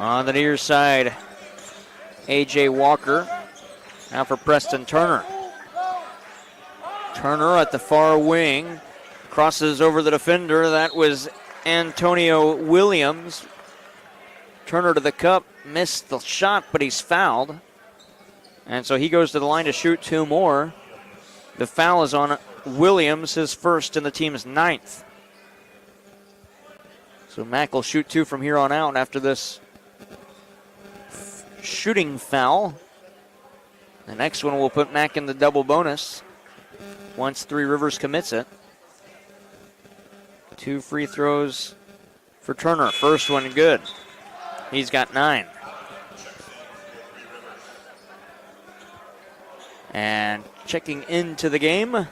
On the near side, A.J. Walker. Now for Preston Turner. Turner at the far wing. Crosses over the defender. That was Antonio Williams. Turner to the cup. Missed the shot, but he's fouled. And so he goes to the line to shoot two more. The foul is on Williams, his first and the team's 9th. So Mack will shoot two from here on out after this shooting foul. The next one will put Mack in the double bonus once 3 Rivers commits it. 2 free throws for Turner. First one good. He's got 9. And checking into the game,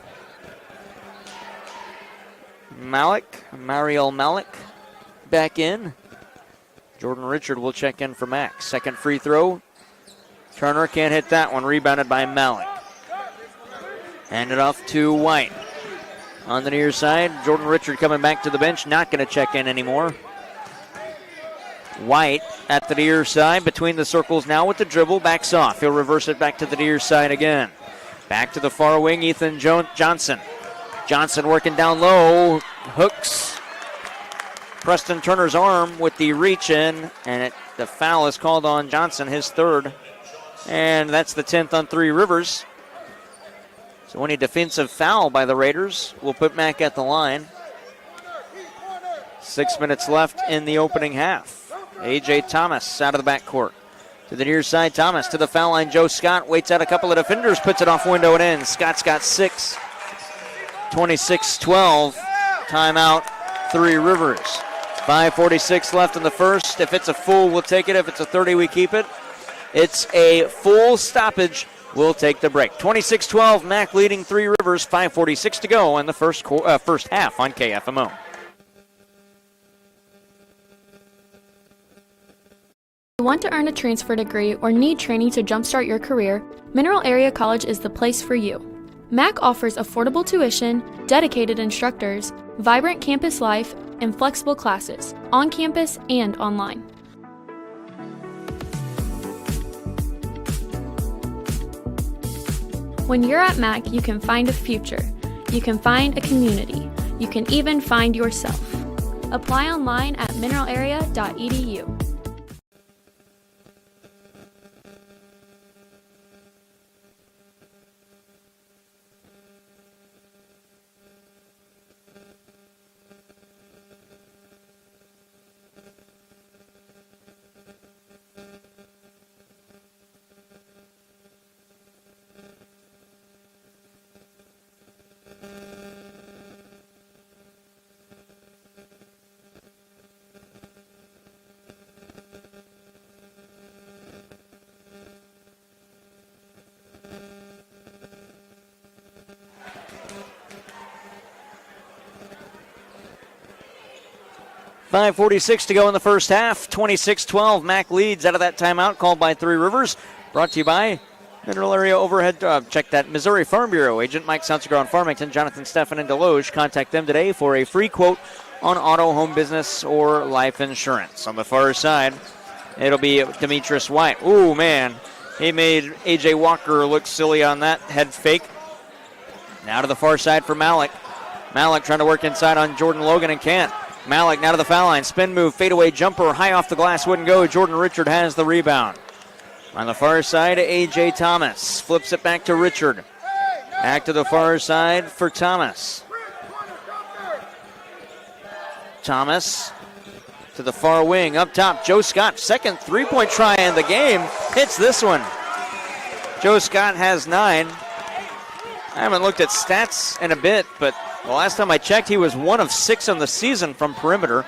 Mariel Malik back in. Jordan Richard will check in for Max. Second free throw. Turner can't hit that one. Rebounded by Malik. Handed off to White. On the near side, Jordan Richard coming back to the bench. Not going to check in anymore. White at the near side, between the circles now with the dribble, backs off. He'll reverse it back to the near side again. Back to the far wing, Ethan Johnson. Johnson working down low, hooks Preston Turner's arm with the reach in, and the foul is called on Johnson, his 3rd. And that's the 10th on 3 Rivers. So any defensive foul by the Raiders will put Mack at the line. 6 minutes left in the opening half. A.J. Thomas out of the backcourt. To the near side, Thomas to the foul line. Joe Scott waits out a couple of defenders, puts it off window and in. Scott's got 6. 26-12. Timeout, 3 Rivers. 5:46 left in the first. If it's a full, we'll take it. If it's a 30, we keep it. It's a full stoppage. We'll take the break. 26-12, Mack leading 3 Rivers. 5:46 to go in the first half on KFMO. Want to earn a transfer degree or need training to jumpstart your career? Mineral Area College is the place for you. Mack offers affordable tuition, dedicated instructors, vibrant campus life, and flexible classes, on campus and online. When you're at Mack, you can find a future. You can find a community. You can even find yourself. Apply online at mineralarea.edu. .546 to go in the first half. 26-12. Mack leads out of that timeout called by 3 Rivers. Brought to you by Mineral Area Overhead. Check that. Missouri Farm Bureau agent Mike Sansegraw in Farmington, Jonathan Steffen in Deloge. Contact them today for a free quote on auto, home business, or life insurance. On the far side, it'll be Demetrius White. Ooh, man. He made A.J. Walker look silly on that head fake. Now to the far side for Malik. Malik trying to work inside on Jordan Logan and can't. Malik now to the foul line. Spin move, fadeaway jumper, high off the glass, wouldn't go. Jordan Richard has the rebound. On the far side, A.J. Thomas flips it back to Richard. Back to the far side for Thomas. Thomas to the far wing. Up top, Joe Scott, second three-point try in the game. Hits this one. Joe Scott has 9. I haven't looked at stats in a bit, but the last time I checked, he was 1 of 6 on the season from perimeter.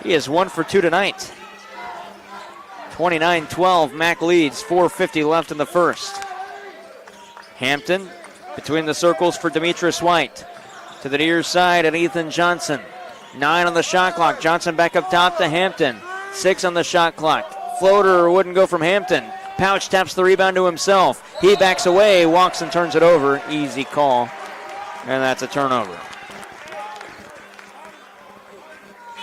He is 1 for 2 tonight. 29-12, Mac leads, 4:50 left in the first. Hampton between the circles for Demetrius White. To the near side and Ethan Johnson. 9 on the shot clock. Johnson back up top to Hampton. 6 on the shot clock. Floater wouldn't go from Hampton. Pouch taps the rebound to himself. He backs away, walks and turns it over. Easy call. And that's a turnover.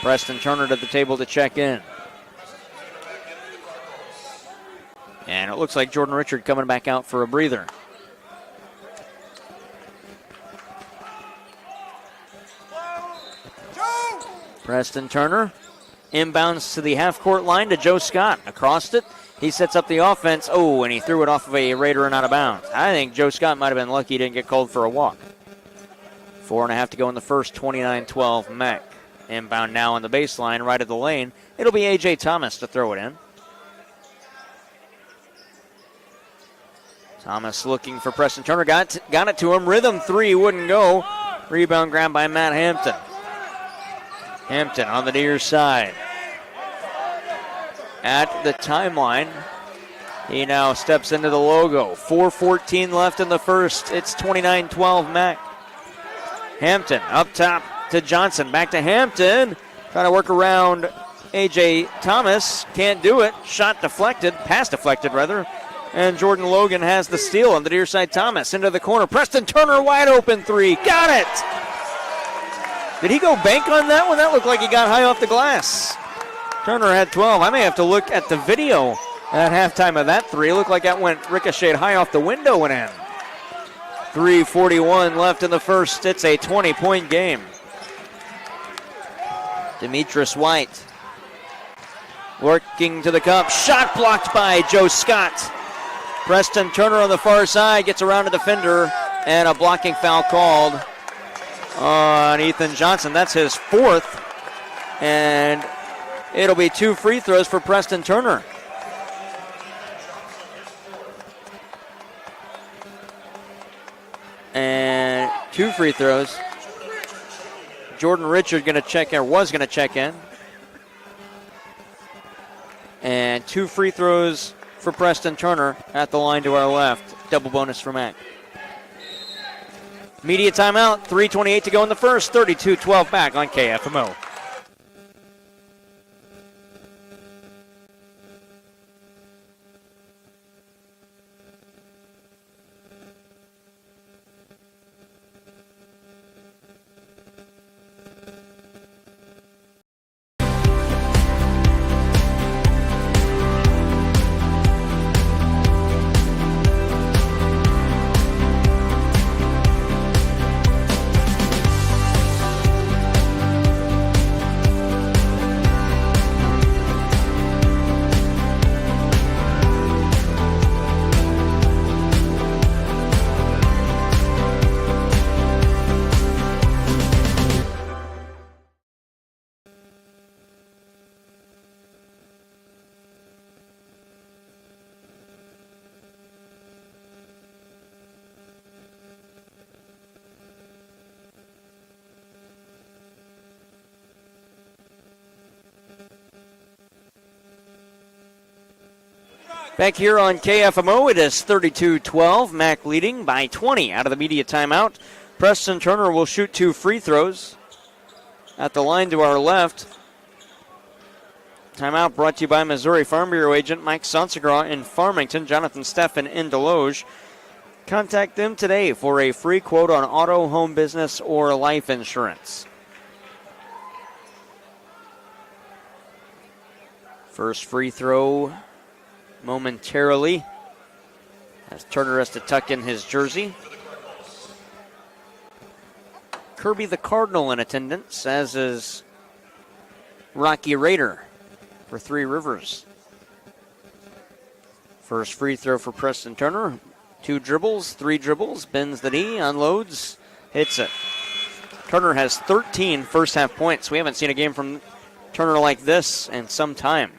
Preston Turner to the table to check in. And it looks like Jordan Richard coming back out for a breather. Preston Turner inbounds to the half-court line to Joe Scott. Across it, he sets up the offense. Oh, and he threw it off of a Raider and out of bounds. I think Joe Scott might have been lucky he didn't get called for a walk. 4.5 to go in the first, 29-12 Mac. Inbound now on the baseline, right of the lane. It'll be A.J. Thomas to throw it in. Thomas looking for Preston Turner. Got it to him. Rhythm three wouldn't go. Rebound grab by Matt Hampton. Hampton on the near side. At the timeline, he now steps into the logo. 4:14 left in the first. It's 29-12 Mac. Hampton up top to Johnson. Back to Hampton. Trying to work around A.J. Thomas. Can't do it. Shot deflected. Pass deflected, rather. And Jordan Logan has the steal on the near side. Thomas into the corner. Preston Turner wide open three. Got it! Did he go bank on that one? That looked like he got high off the glass. Turner had 12. I may have to look at the video at halftime of that three. It looked like that went ricocheted high off the window and in. 3:41 left in the first. It's a 20-point game. Demetrius White working to the cup. Shot blocked by Joe Scott. Preston Turner on the far side gets around a defender, and a blocking foul called on Ethan Johnson. That's his fourth, and it'll be 2 free throws for Preston Turner. And 2 free throws. Jordan Richard going to check in, or was going to check in. And 2 free throws for Preston Turner at the line to our left. Double bonus for Mac. Media timeout, 3:28 to go in the first, 32-12 back on KFMO. Back here on KFMO, it is 32-12. Mac leading by 20 out of the media timeout. Preston Turner will shoot 2 free throws at the line to our left. Timeout brought to you by Missouri Farm Bureau agent Mike Sansegraw in Farmington, Jonathan Steffen in Deloge. Contact them today for a free quote on auto, home business, or life insurance. First free throw momentarily as Turner has to tuck in his jersey. Kirby the Cardinal in attendance, as is Rocky Raider for 3 Rivers. First free throw for Preston Turner. 2 dribbles, 3 dribbles, bends the knee, unloads, hits it. Turner has 13 first half points. We haven't seen a game from Turner like this in some time.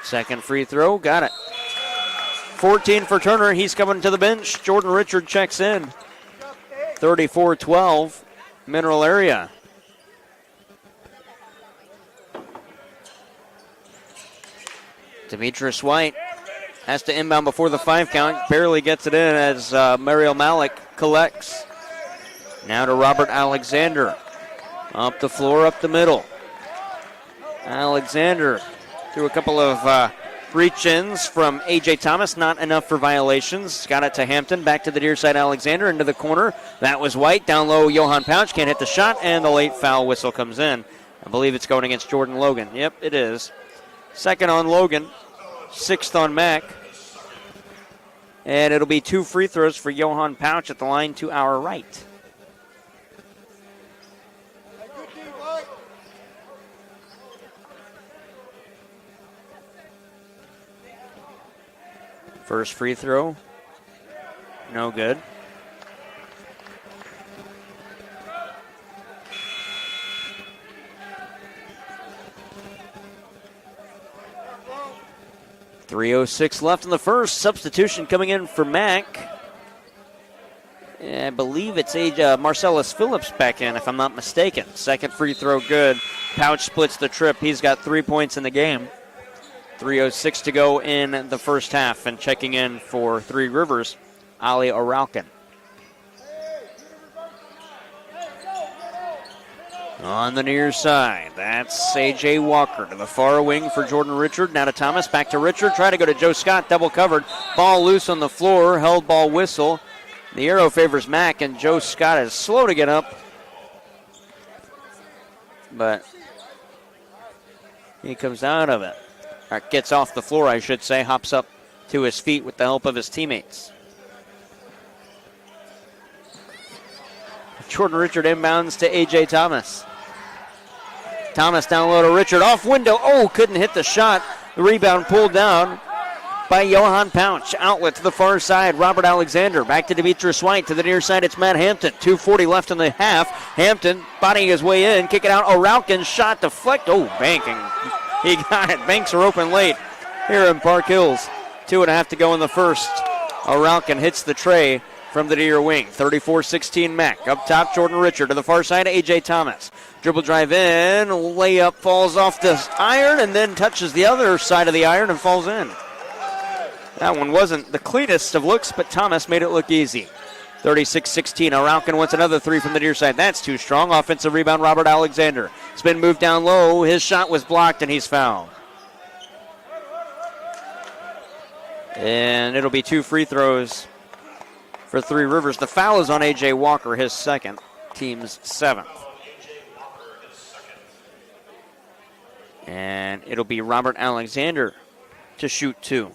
Second free throw, got it. 14 for Turner, he's coming to the bench. Jordan Richard checks in. 34-12, Mineral Area. Demetrius White has to inbound before the 5 count. Barely gets it in as Mario Malik collects. Now to Robert Alexander. Up the floor, up the middle. Alexander threw a couple of reach-ins from A.J. Thomas. Not enough for violations. Got it to Hampton. Back to the near side, Alexander into the corner. That was White. Down low, Johan Pouch can't hit the shot, and the late foul whistle comes in. I believe it's going against Jordan Logan. Yep, it is. Second on Logan. 6th on Mack. And it'll be 2 free throws for Johan Pouch at the line to our right. First free throw, no good. .306 left in the first. Substitution coming in for Mack. I believe it's Marcellus Phillips back in, if I'm not mistaken. Second free throw good. Pouch splits the trip. He's got 3 points in the game. 3:06 to go in the first half, and checking in for Three Rivers, Ali Aralkin. On the near side, that's A.J. Walker to the far wing for Jordan Richard. Now to Thomas, back to Richard, try to go to Joe Scott, double covered. Ball loose on the floor, held ball whistle. The arrow favors Mack, and Joe Scott is slow to get up, but he comes out of it. Or gets off the floor, I should say, hops up to his feet with the help of his teammates. Jordan Richard inbounds to A.J. Thomas. Thomas down low to Richard, off window. Oh, couldn't hit the shot. The rebound pulled down by Johan Pouch. Outlet to the far side, Robert Alexander. Back to Demetrius White. To the near side, it's Matt Hampton. 2:40 left in the half. Hampton bodying his way in, kick it out. O'Ralkin shot deflect. Oh, banking. He got it. Banks are open late here in Park Hills. 2.5 to go in the first. O'Ralkin hits the tray from the near wing. 34-16 Mack. Up top, Jordan Richard. To the far side, A.J. Thomas. Dribble drive in. Layup falls off the iron and then touches the other side of the iron and falls in. That one wasn't the cleanest of looks, but Thomas made it look easy. 36-16. O'Ralkin wants another 3 from the near side. That's too strong. Offensive rebound, Robert Alexander. Spin move down low. His shot was blocked, and he's fouled. And it'll be 2 free throws for Three Rivers. The foul is on A.J. Walker, his second, team's 7th. And it'll be Robert Alexander to shoot 2.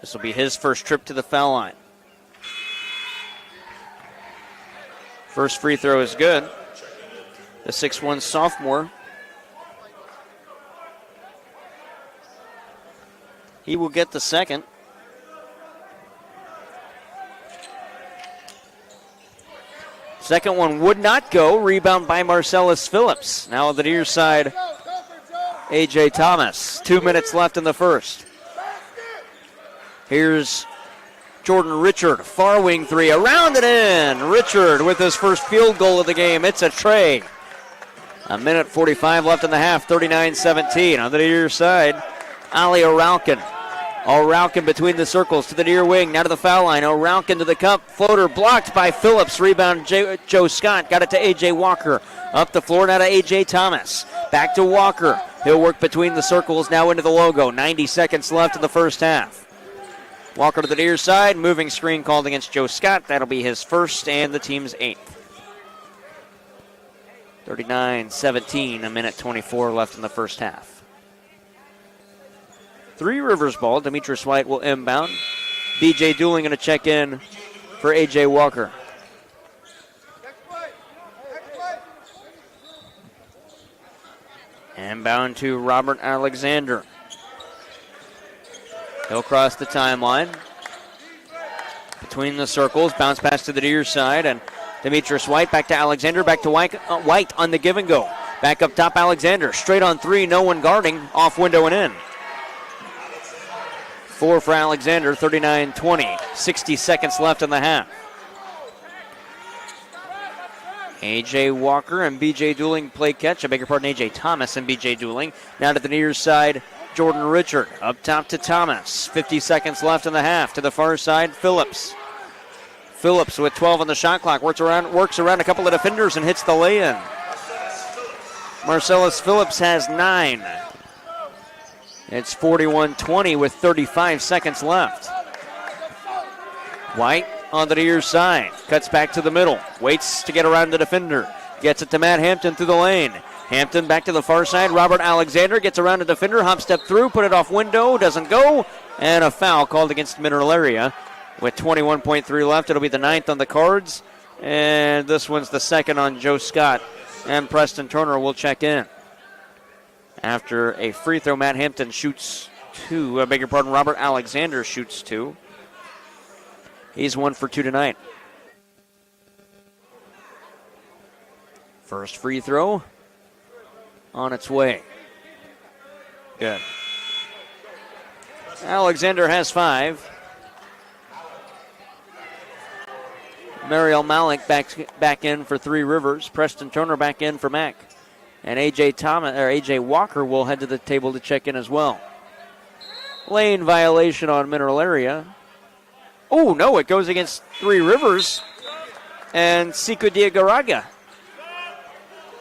This will be his first trip to the foul line. First free throw is good. The 6'1 sophomore. He will get the second. Second one would not go. Rebound by Marcellus Phillips. Now on the near side, A.J. Thomas. 2 minutes left in the first. Here's Jordan Richard, far wing 3, around and in. Richard with his first field goal of the game. It's a tray. 1:45 left in the half, 39-17. On the near side, Ali O'Ralkin. O'Ralkin between the circles to the near wing, now to the foul line. O'Ralkin to the cup, floater blocked by Phillips. Rebound Joe Scott, got it to A.J. Walker. Up the floor now to A.J. Thomas. Back to Walker. He'll work between the circles, now into the logo. 90 seconds left in the first half. Walker to the near side, moving screen called against Joe Scott. That'll be his first and the team's 8th. 39-17, 1:24 left in the first half. Three Rivers ball. Demetrius White will inbound. B.J. Dooling going to check in for A.J. Walker. Inbound to Robert Alexander. He'll cross the timeline. Between the circles, bounce pass to the near side, and Demetrius White back to Alexander, back to White on the give and go. Back up top, Alexander, straight on 3, no one guarding, off window and in. 4 for Alexander, 39-20, 60 seconds left in the half. A.J. Walker and B.J. Dooling play catch. I beg your pardon, A.J. Thomas and B.J. Dooling. Now to the near side, Jordan Richard. Up top to Thomas. 50 seconds left in the half. To the far side, Phillips. Phillips with 12 on the shot clock. Works around a couple of defenders and hits the lay-in. Marcellus Phillips has 9. It's 41-20 with 35 seconds left. White on the near side. Cuts back to the middle. Waits to get around the defender. Gets it to Matt Hampton through the lane. Hampton back to the far side. Robert Alexander gets around the defender. Hop step through. Put it off window. Doesn't go. And a foul called against Mineral Area. With 21.3 left. It'll be the 9th on the cards. And this one's the 2nd on Joe Scott. And Preston Turner will check in. After a free throw, Matt Hampton shoots 2. I beg your pardon, Robert Alexander shoots 2. He's 1 for 2 tonight. First free throw on its way. Good. Alexander has 5. Mariel Malik back in for 3 Rivers. Preston Turner back in for Mac. And A.J. Walker will head to the table to check in as well. Lane violation on Mineral Area. Oh, no, it goes against 3 Rivers and Siku Diagaraga.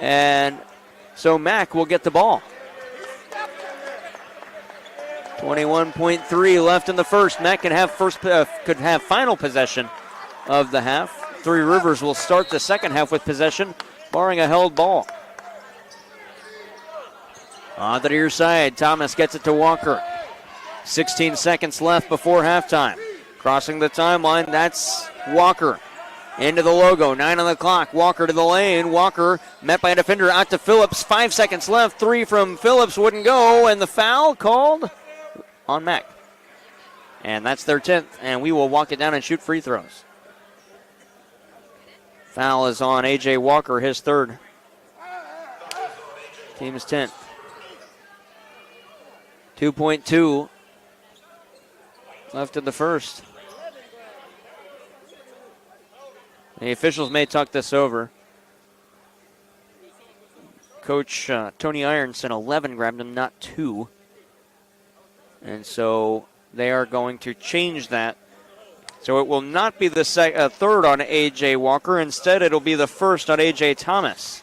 And so Mac will get the ball. 21.3 left in the first. Mac can have could have final possession of the half. 3 Rivers will start the second half with possession, barring a held ball. On the near side, Thomas gets it to Walker. 16 seconds left before halftime. Crossing the timeline, that's Walker. Into the logo, 9 on the clock. Walker to the lane. Walker met by a defender out to Phillips. 5 seconds left. 3 from Phillips wouldn't go, and the foul called on Mac. And that's their 10th, and we will walk it down and shoot free throws. Foul is on A.J. Walker, his 3rd. Team's 10th. 2.2 left in the first. The officials may talk this over. Coach Tony Ironson, 11 grabbed him, not 2. And so they are going to change that. So it will not be the 3rd on A.J. Walker. Instead, it'll be the 1st on A.J. Thomas.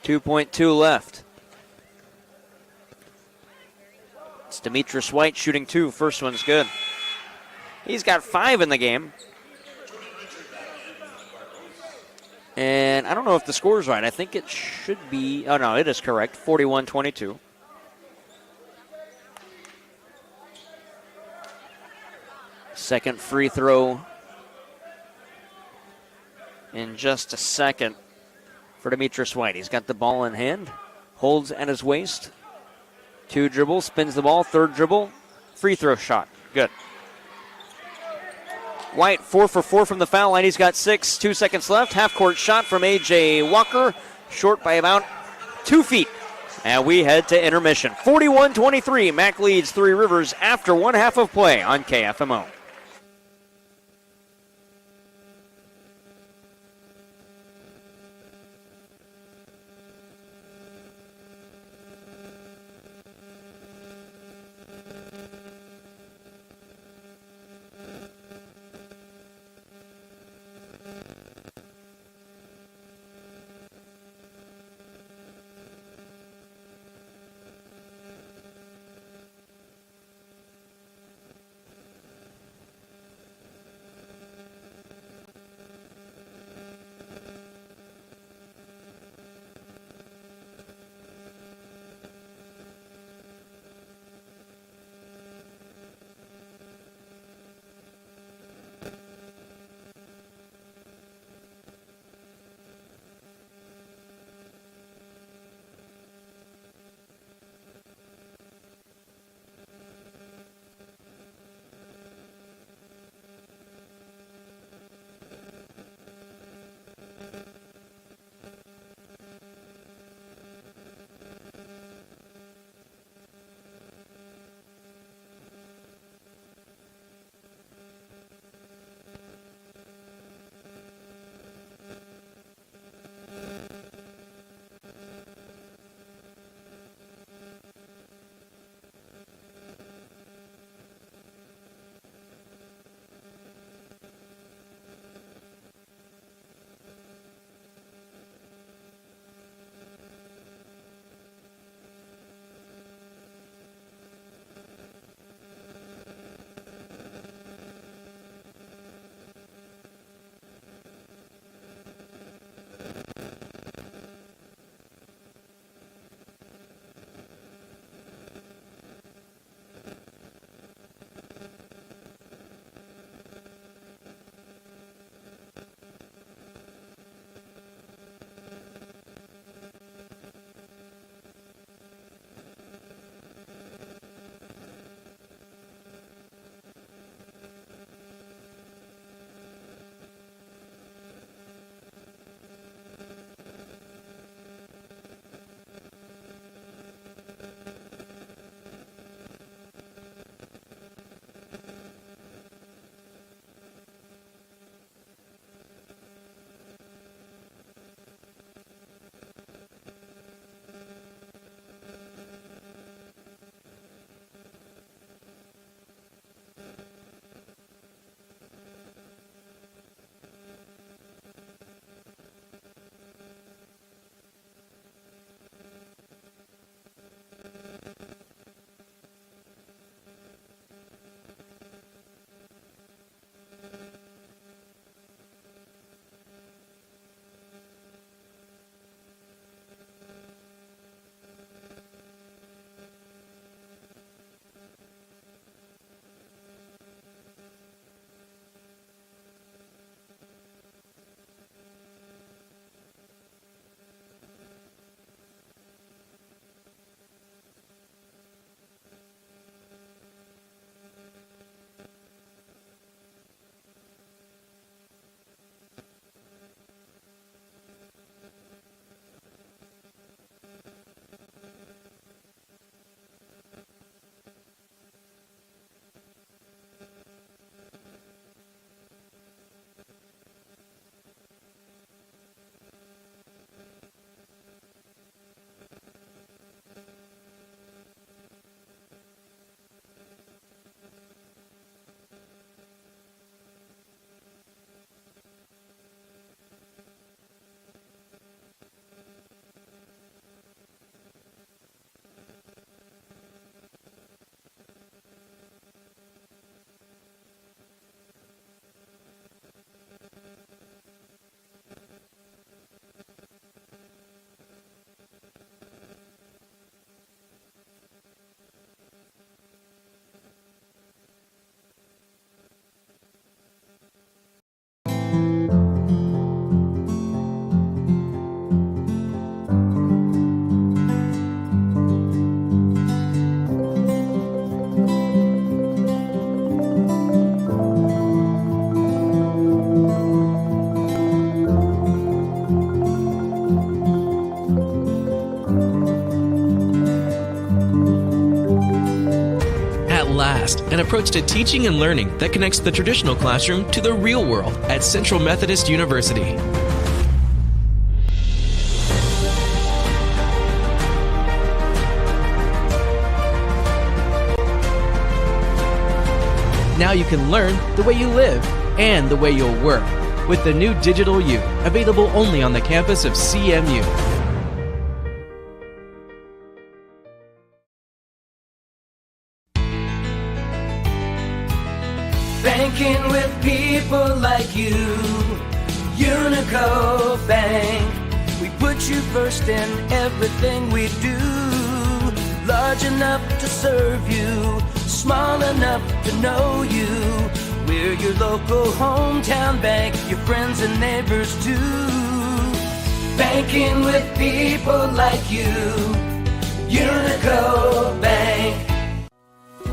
2.2 left. It's Demetrius White shooting 2. First one's good. He's got 5 in the game. And I don't know if the score's right. I think it should be. Oh, no, it is correct. 41-22. Second free throw in just a second for Demetrius White. He's got the ball in hand, holds at his waist. 2 dribbles, spins the ball, 3rd dribble, free throw shot. Good. White 4 for 4 from the foul line. He's got 6. 2 seconds left. Half-court shot from A.J. Walker. Short by about 2 feet. And we head to intermission. 41-23. Mac leads 3 Rivers after 1 half of play on KFMO. last, an approach to teaching and learning that connects the traditional classroom to the real world at Central Methodist University. Now you can learn the way you live and the way you'll work with the new Digital U, available only on the campus of CMU. Banking with people like you, Unico Bank. We put you first in everything we do. Large enough to serve you, small enough to know you. We're your local hometown bank, your friends and neighbors too. Banking with people like you, Unico Bank.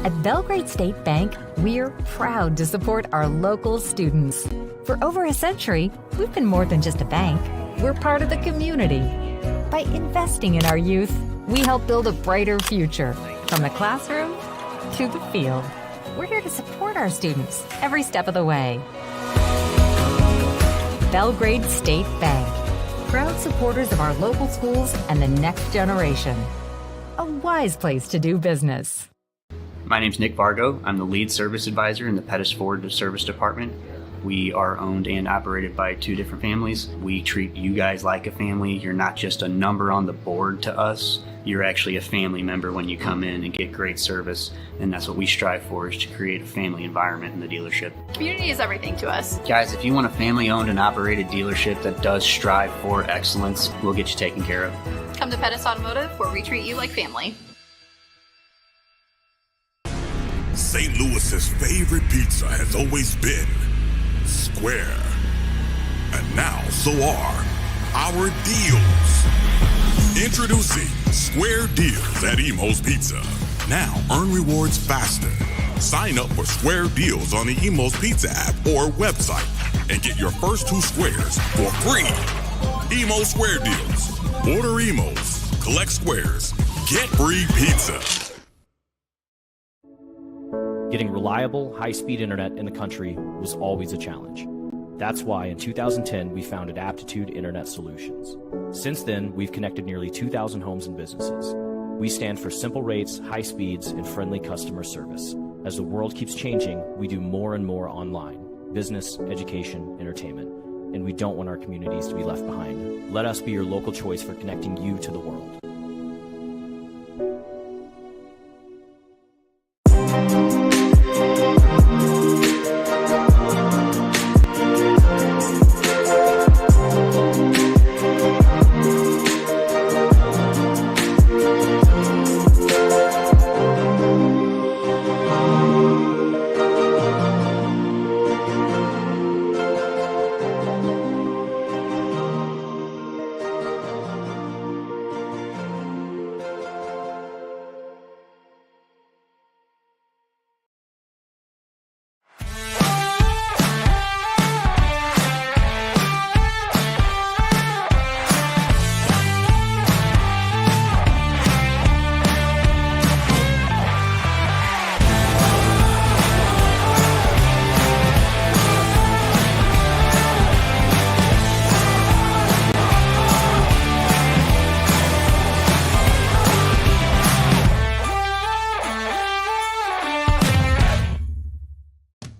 At Belgrade State Bank, we're proud to support our local students. For over a century, we've been more than just a bank. We're part of the community. By investing in our youth, we help build a brighter future, from the classroom to the field. We're here to support our students every step of the way. Belgrade State Bank, proud supporters of our local schools and the next generation. A wise place to do business. My name's Nick Vargo. I'm the lead service advisor in the Pettis Ford Service Department. We are owned and operated by two different families. We treat you guys like a family. You're not just a number on the board to us. You're actually a family member when you come in and get great service. And that's what we strive for, is to create a family environment in the dealership. Community is everything to us. Guys, if you want a family-owned and operated dealership that does strive for excellence, we'll get you taken care of. Come to Pettis Automotive, where we treat you like family. St. Louis's favorite pizza has always been Square. And now so are our deals. Introducing Square Deals at Emo's Pizza. Now earn rewards faster. Sign up for Square Deals on the Emo's Pizza app or website and get your first 2 squares for free. Emo Square Deals. Order Emo's, collect squares, get free pizza. Getting reliable, high-speed internet in the country was always a challenge. That's why in 2010 we founded Aptitude Internet Solutions. Since then, we've connected nearly 2,000 homes and businesses. We stand for simple rates, high speeds, and friendly customer service. As the world keeps changing, we do more and more online: business, education, entertainment. And we don't want our communities to be left behind. Let us be your local choice for connecting you to the world.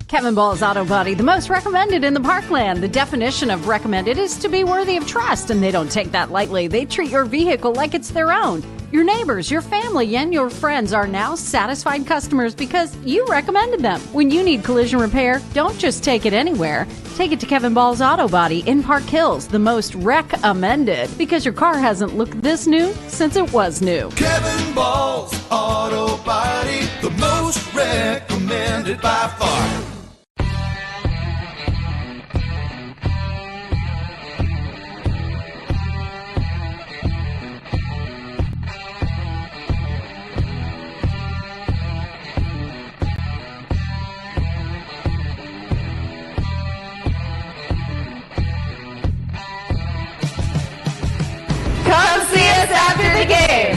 Kevin Ball's Auto Body, the most recommended in the Parkland. The definition of recommended is to be worthy of trust, and they don't take that lightly. They treat your vehicle like it's their own. Your neighbors, your family, and your friends are now satisfied customers because you recommended them. When you need collision repair, don't just take it anywhere. Take it to Kevin Ball's Auto Body in Park Hills, the most recommended, because your car hasn't looked this new since it was new. Kevin Ball's Auto Body, the most recommended by far. Come see us after the game.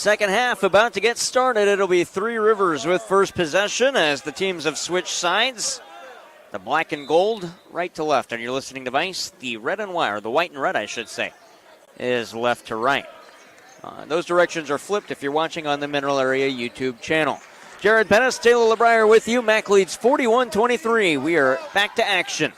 Second half about to get started. It'll be Three Rivers with first possession as the teams have switched sides. The black and gold, right to left on your listening device. The red and white, or the white and red, I should say, is left to right. Those directions are flipped if you're watching on the Mineral Area YouTube channel. Jared Pettis, Taylor LeBrier with you. Mac leads 41-23. We are back to action.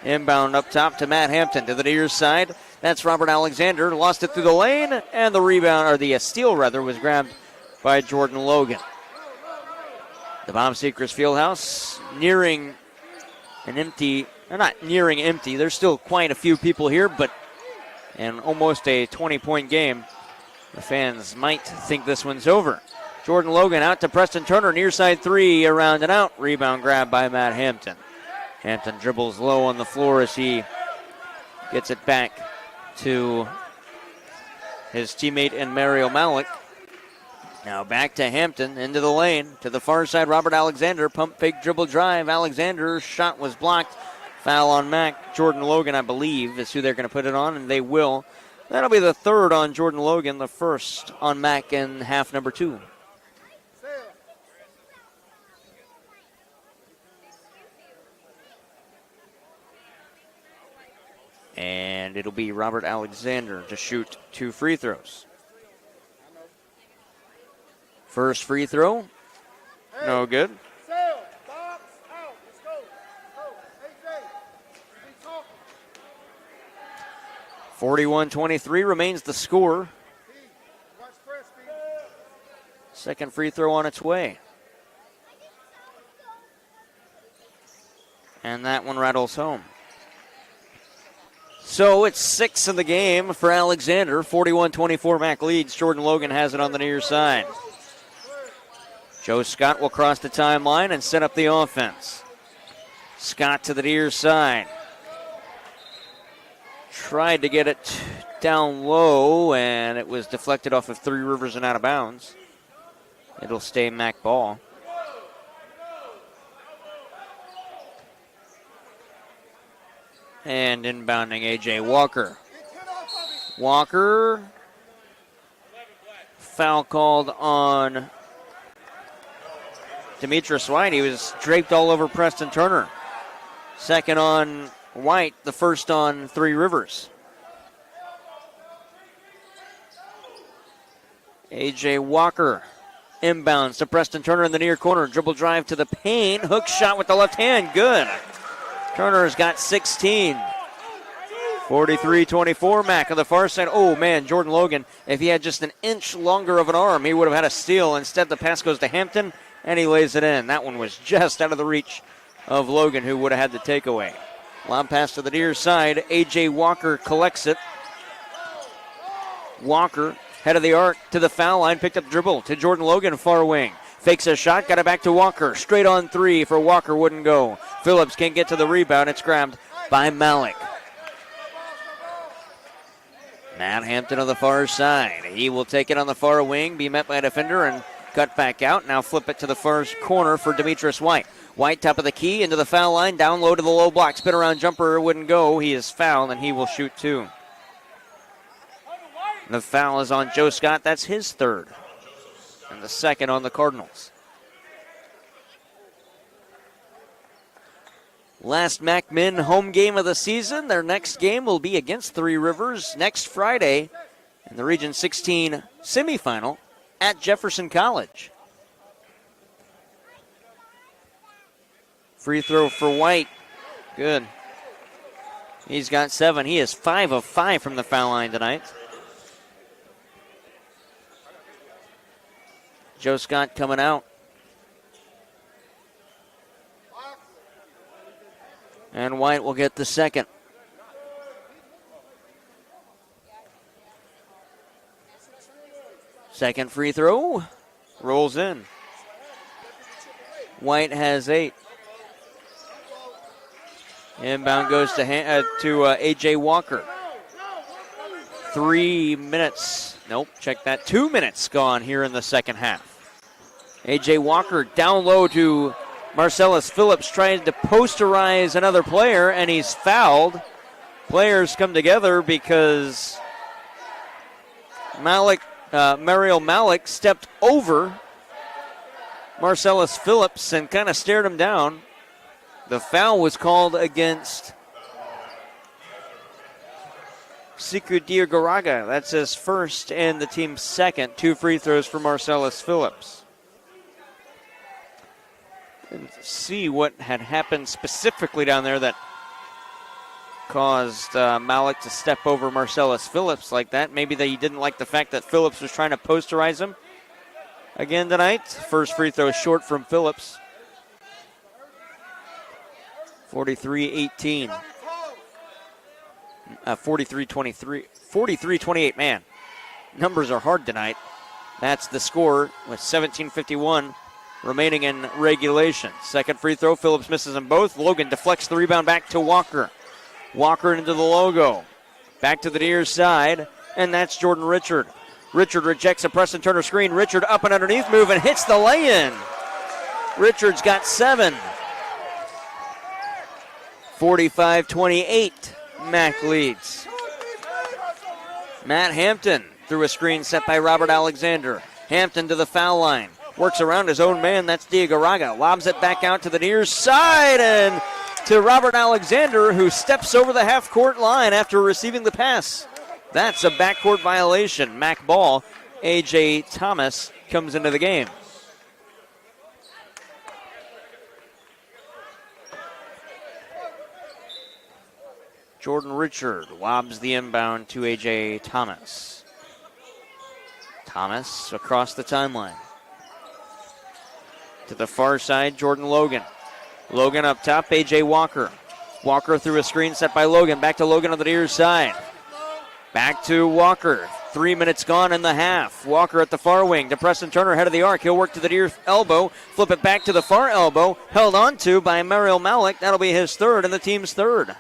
Inbound up top to Matt Hampton to the near side. That's Robert Alexander. Lost it through the lane, and the rebound, or the steal rather, was grabbed by Jordan Logan. The Bob Sechrist Fieldhouse nearing an empty, or not nearing empty. There's still quite a few people here, but in almost a 20-point game, the fans might think this one's over. Jordan Logan out to Preston Turner, near side three, around and out. Rebound grab by Matt Hampton. Hampton dribbles low on the floor as he gets it back to his teammate and Mario Malik. Now back to Hampton, into the lane, to the far side, Robert Alexander, pump fake dribble drive. Alexander's shot was blocked. Foul on Mac. Jordan Logan, I believe, is who they're going to put it on, and they will. That'll be the third on Jordan Logan, the first on Mac in half number 2. And it'll be Robert Alexander to shoot 2 free throws. First free throw, no good. 41-23 remains the score. Second free throw on its way. And that one rattles home. So it's 6 in the game for Alexander. 41-24 Mac leads. Jordan Logan has it on the near side. Joe Scott will cross the timeline and set up the offense. Scott to the near side. Tried to get it down low, and it was deflected off of Three Rivers and out of bounds. It'll stay Mac ball. And inbounding A.J. Walker. Walker. Foul called on Demetrius White. He was draped all over Preston Turner. Second on White, the first on Three Rivers. A.J. Walker inbounds to Preston Turner in the near corner. Dribble drive to the paint. Hook shot with the left hand. Good. Turner's got 16. 43-24, Mac on the far side. Oh, man, Jordan Logan, if he had just an inch longer of an arm, he would have had a steal. Instead, the pass goes to Hampton, and he lays it in. That one was just out of the reach of Logan, who would have had the takeaway. Lob pass to the near side. A.J. Walker collects it. Walker, head of the arc to the foul line, picked up dribble to Jordan Logan, far wing. Fakes a shot, got it back to Walker. Straight on three for Walker, wouldn't go. Phillips can't get to the rebound. It's grabbed by Malik. Matt Hampton on the far side. He will take it on the far wing, be met by a defender, and cut back out. Now flip it to the first corner for Demetrius White. White, top of the key, into the foul line, down low to the low block. Spin around jumper, wouldn't go. He is fouled, and he will shoot 2. The foul is on Joe Scott. That's his third. And the second on the Cardinals. Last MAC-Men home game of the season. Their next game will be against Three Rivers next Friday in the Region 16 semifinal at Jefferson College. Free throw for White. Good. He's got 7. He is 5 of 5 from the foul line tonight. Joe Scott coming out. And White will get the second. Second free throw. Rolls in. White has 8. Inbound goes to A.J. Walker. 3 minutes. Nope, check that. 2 minutes gone here in the second half. A.J. Walker down low to Marcellus Phillips, trying to posterize another player, and he's fouled. Players come together because Malik Mariel Malik stepped over Marcellus Phillips and kind of stared him down. The foul was called against Siku Diagaraga. That's his first and the team's second. 2 free throws for Marcellus Phillips. And see what had happened specifically down there that caused Malik to step over Marcellus Phillips like that. Maybe he didn't like the fact that Phillips was trying to posterize him again tonight. First free throw short from Phillips. 43-18. 43-23. 43-28, man. Numbers are hard tonight. That's the score with 17:51 remaining in regulation. Second free throw, Phillips misses them both. Logan deflects the rebound back to Walker. Walker into the logo. Back to the near side, and that's Jordan Richard. Richard rejects a Preston Turner screen. Richard up and underneath move and hits the lay-in. Richard's got 7. 45-28, Mac leads. Matt Hampton through a screen set by Robert Alexander. Hampton to the foul line. Works around his own man, that's Diagaraga. Lobs it back out to the near side and to Robert Alexander, who steps over the half-court line after receiving the pass. That's a backcourt violation. Mac ball. A.J. Thomas comes into the game. Jordan Richard lobs the inbound to A.J. Thomas. Thomas across the timeline. To the far side, Jordan Logan. Logan up top, A.J. Walker. Walker through a screen set by Logan. Back to Logan on the near side. Back to Walker. 3 minutes gone in the half. Walker at the far wing to Preston Turner, head of the arc. He'll work to the near elbow. Flip it back to the far elbow. Held on to by Mariel Malik. That'll be his third and the team's third.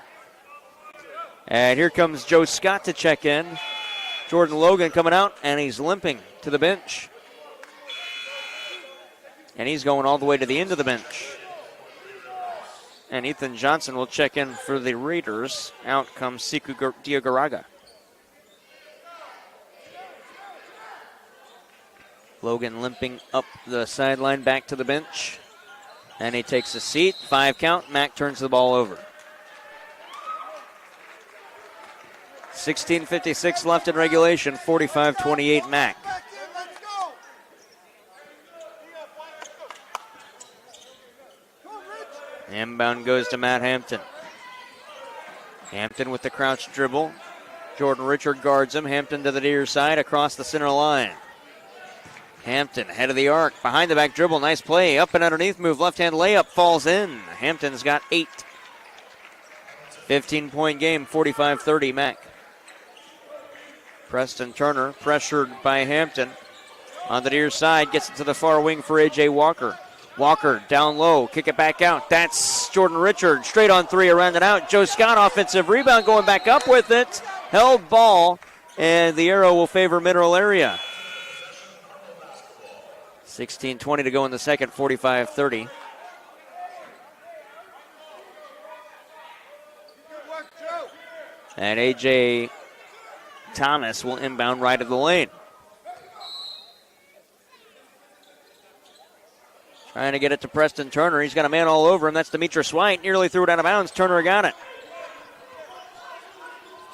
And here comes Joe Scott to check in. Jordan Logan coming out, and he's limping to the bench. And he's going all the way to the end of the bench. And Ethan Johnson will check in for the Raiders. Out comes Siku Diagaraga. Logan limping up the sideline back to the bench. And he takes a seat. 5 count. Mac turns the ball over. 16:56 left in regulation. 45-28 Mac. Inbound goes to Matt Hampton. Hampton with the crouch dribble. Jordan Richard guards him. Hampton to the near side across the center line. Hampton head of the arc. Behind the back dribble. Nice play. Up and underneath move. Left hand layup falls in. Hampton's got 8. 15-point game. 45-30 Mac. Preston Turner pressured by Hampton. On the near side. Gets it to the far wing for A.J. Walker. Walker down low, kick it back out. That's Jordan Richard, straight on 3, around and out. Joe Scott, offensive rebound, going back up with it. Held ball, and the arrow will favor Mineral Area. 16:20 to go in the second, 45-30. And A.J. Thomas will inbound right of the lane. Trying to get it to Preston Turner. He's got a man all over him. That's Demetrius White. Nearly threw it out of bounds. Turner got it.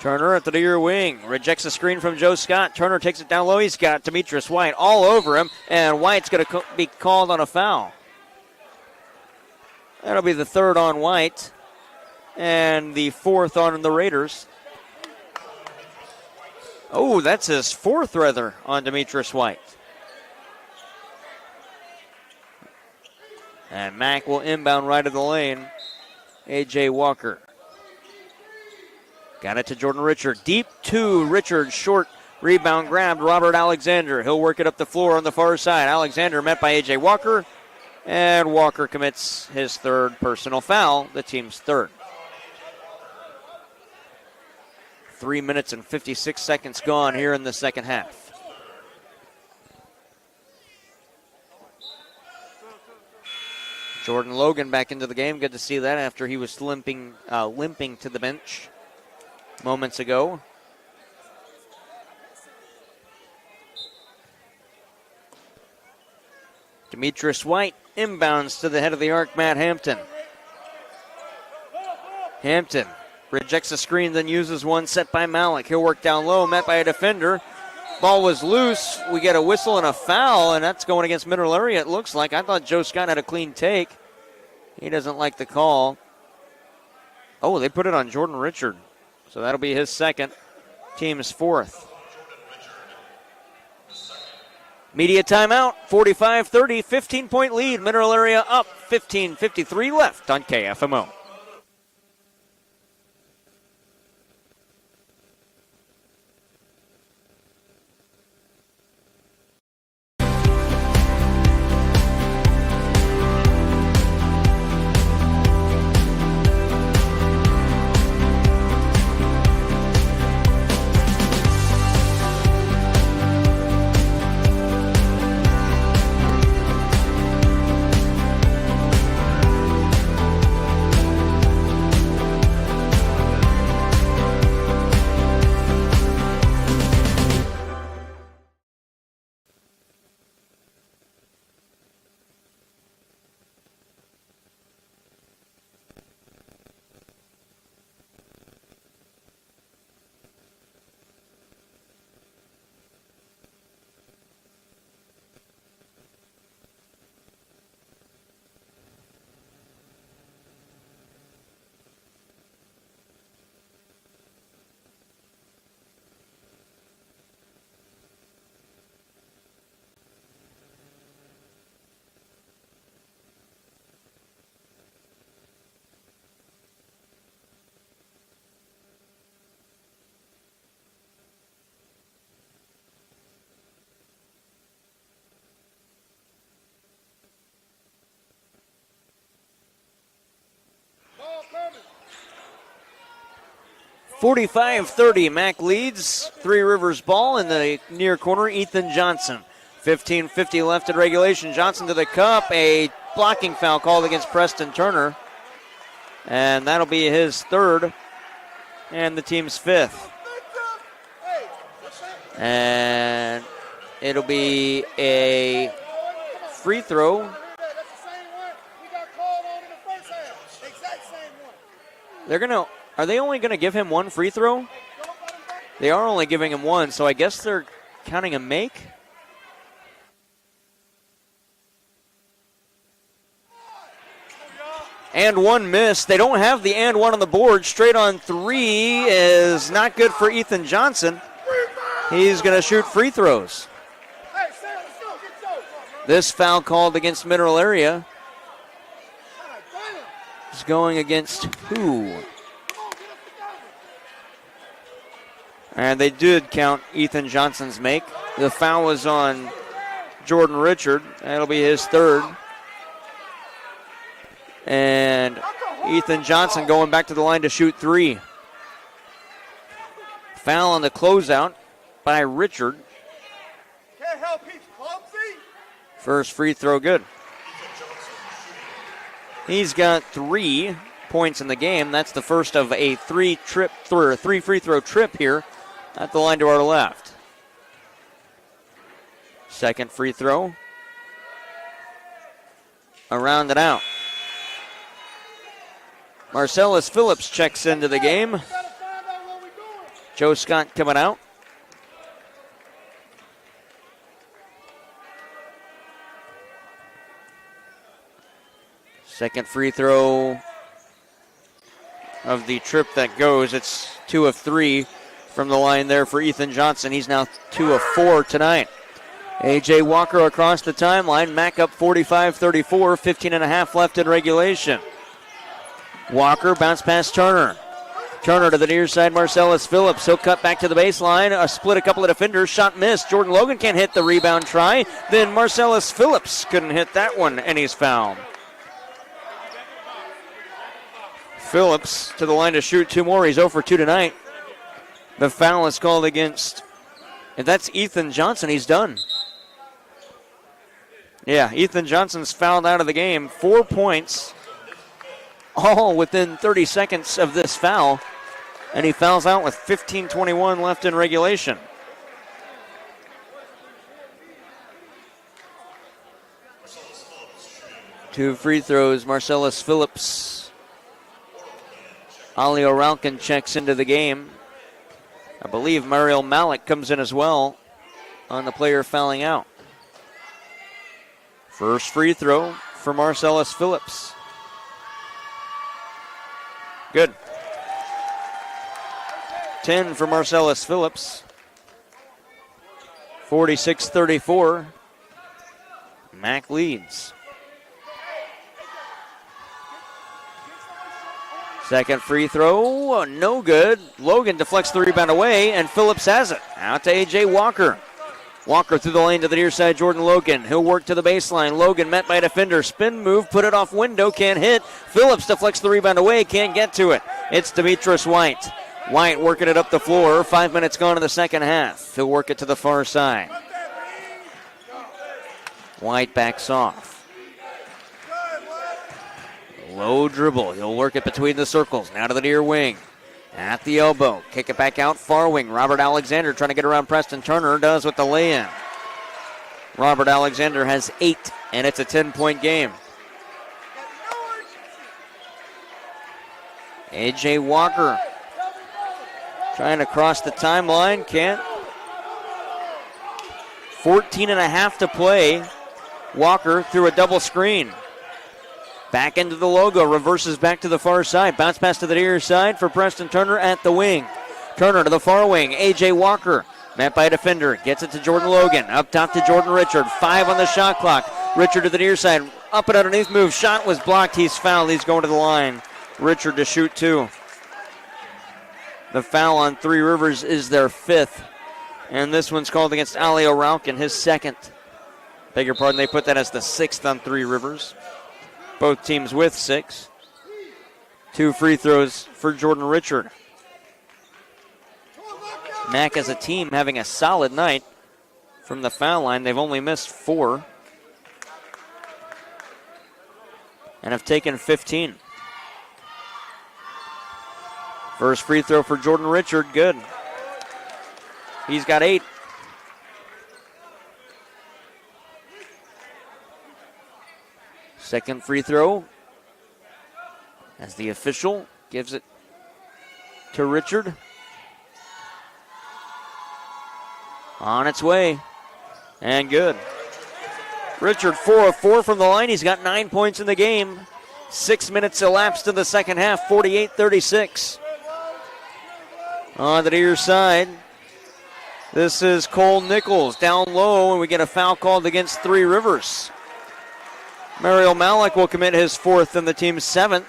Turner at the near wing. Rejects a screen from Joe Scott. Turner takes it down low. He's got Demetrius White all over him. And White's going to be called on a foul. That'll be the third on White. And the fourth on the Raiders. Oh, that's his fourth, rather, on Demetrius White. And Mac will inbound right of the lane. A.J. Walker. Got it to Jordan Richard. Deep to Richard. Short rebound grabbed. Robert Alexander. He'll work it up the floor on the far side. Alexander met by A.J. Walker. And Walker commits his third personal foul. The team's third. 3 minutes and 56 seconds gone here in the second half. Jordan Logan back into the game. Good to see that after he was limping to the bench moments ago. Demetrius White inbounds to the head of the arc, Matt Hampton. Hampton rejects a screen, then uses one set by Malik. He'll work down low, met by a defender. Ball was loose. We get a whistle and a foul, and that's going against Mineral Area, it looks like. I thought Joe Scott had a clean take. He doesn't like the call. Oh, they put it on Jordan Richard. So that'll be his second. Team's fourth. Media timeout, 45-30, 15-point lead. Mineral Area up, 15:53 left on KFMO. Ball coming. 45-30, Mac leads. Three Rivers ball in the near corner, Ethan Johnson. 15:50 left in regulation. Johnson to the cup. A blocking foul called against Preston Turner. And that'll be his third and the team's fifth. And it'll be a free throw. Are they only going to give him one free throw? They are only giving him one, so I guess they're counting a make. And one miss. They don't have the and one on the board. Straight on three is not good for Ethan Johnson. He's going to shoot free throws. This foul called against Mineral Area is going against who? And they did count Ethan Johnson's make. The foul was on Jordan Richard. That'll be his third. And Ethan Johnson going back to the line to shoot three. Foul on the closeout by Richard. Can't help, he's clumsy. First free throw good. He's got 3 points in the game. That's the first of a three free throw trip here at the line to our left. Second free throw. Around and out. Marcellus Phillips checks into the game. Joe Scott coming out. Second free throw of the trip that goes. It's 2 of 3 from the line there for Ethan Johnson. He's now 2 of 4 tonight. A.J. Walker across the timeline. Mac up 45-34, 15 and a half left in regulation. Walker bounce past Turner. Turner to the near side, Marcellus Phillips. He'll cut back to the baseline, split a couple of defenders, shot missed. Jordan Logan can't hit the rebound try. Then Marcellus Phillips couldn't hit that one, and he's fouled. Phillips to the line to shoot 2 more. He's 0 for 2 tonight. The foul is called against, if that's Ethan Johnson, he's done. Yeah, Ethan Johnson's fouled out of the game. 4 points, all within 30 seconds of this foul, and he fouls out with 15:21 left in regulation. 2 free throws, Marcellus Phillips. Ali O'Ralkin checks into the game. I believe Mariel Malik comes in as well on the player fouling out. First free throw for Marcellus Phillips. Good. 10 for Marcellus Phillips. 46-34. Mac leads. Second free throw, no good. Logan deflects the rebound away, and Phillips has it. Out to A.J. Walker. Walker through the lane to the near side, Jordan Logan. He'll work to the baseline. Logan met by a defender. Spin move, put it off window, can't hit. Phillips deflects the rebound away, can't get to it. It's Demetrius White. White working it up the floor. 5 minutes gone in the second half. He'll work it to the far side. White backs off. Low dribble. He'll work it between the circles. Now to the near wing. At the elbow. Kick it back out. Far wing. Robert Alexander trying to get around Preston Turner. Does with the lay-in. Robert Alexander has 8, and it's a 10-point game. A.J. Walker trying to cross the timeline. Can't. 14 and a half to play. Walker through a double screen. Back into the logo, reverses back to the far side. Bounce pass to the near side for Preston Turner at the wing. Turner to the far wing. A.J. Walker, met by a defender. Gets it to Jordan Logan. Up top to Jordan Richard. 5 on the shot clock. Richard to the near side. Up and underneath move. Shot was blocked. He's fouled. He's going to the line. Richard to shoot 2. The foul on 3 Rivers is their 5th. And this one's called against Ali O'Ralkin, his 2nd. Beg your pardon, they put that as the 6th on 3 Rivers. Both teams with 6. 2 free throws for Jordan Richard. Mac as a team having a solid night from the foul line. They've only missed 4 and have taken 15. First free throw for Jordan Richard, good. He's got 8. Second free throw as the official gives it to Richard. On its way, and good. Richard 4 of 4 from the line. He's got 9 points in the game. 6 minutes elapsed in the second half, 48-36. On the near side, this is Cole Nichols down low, and we get a foul called against 3 Rivers. Mariel Malik will commit his 4th and the team's 7th,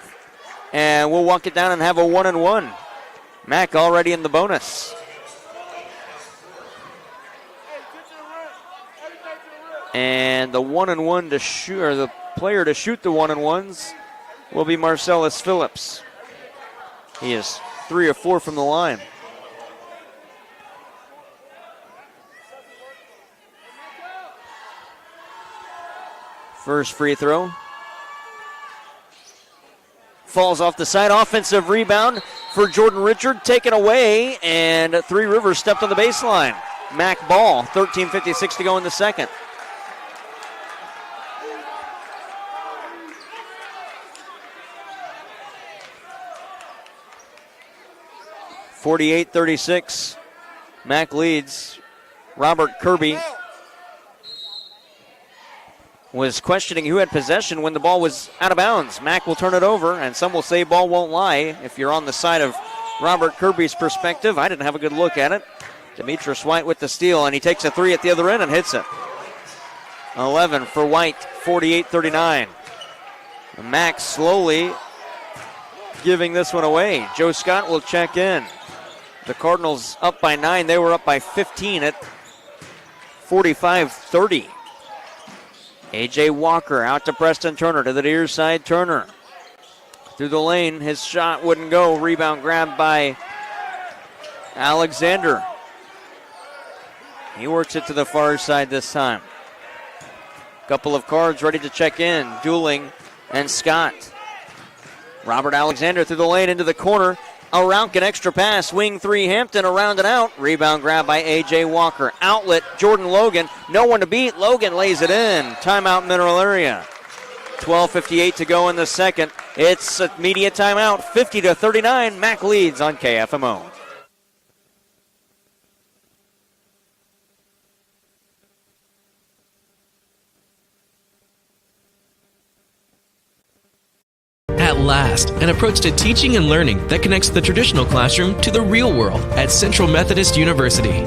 and we'll walk it down and have a 1-and-1. Mac already in the bonus. And the 1-and-1 to shoot, or the player to shoot the 1-and-1s will be Marcellus Phillips. He is 3 of 4 from the line. First free throw. Falls off the side. Offensive rebound for Jordan Richard. Taken away, and 3 Rivers stepped on the baseline. Mac ball. 13:56 to go in the second. (48-36). Mac leads. Robert Kirby was questioning who had possession when the ball was out of bounds. Mac will turn it over, and some will say ball won't lie. If you're on the side of Robert Kirby's perspective, I didn't have a good look at it. Demetrius White with the steal, and he takes a 3 at the other end and hits it. 11 for White, 48-39. Mac slowly giving this one away. Joe Scott will check in. The Cardinals up by 9. They were up by 15 at 45-30. A.J. Walker out to Preston Turner to the near side. Turner through the lane. His shot wouldn't go. Rebound grabbed by Alexander. He works it to the far side this time. Couple of Cards ready to check in. Dueling and Scott. Robert Alexander through the lane into the corner. Around an extra pass, wing three, Hampton around and out. Rebound grab by A.J. Walker. Outlet, Jordan Logan. No one to beat. Logan lays it in. Timeout, Mineral Area. 12:58 to go in the second. It's a media timeout, 50-39. Mac leads on KFMO. At last, an approach to teaching and learning that connects the traditional classroom to the real world at Central Methodist University.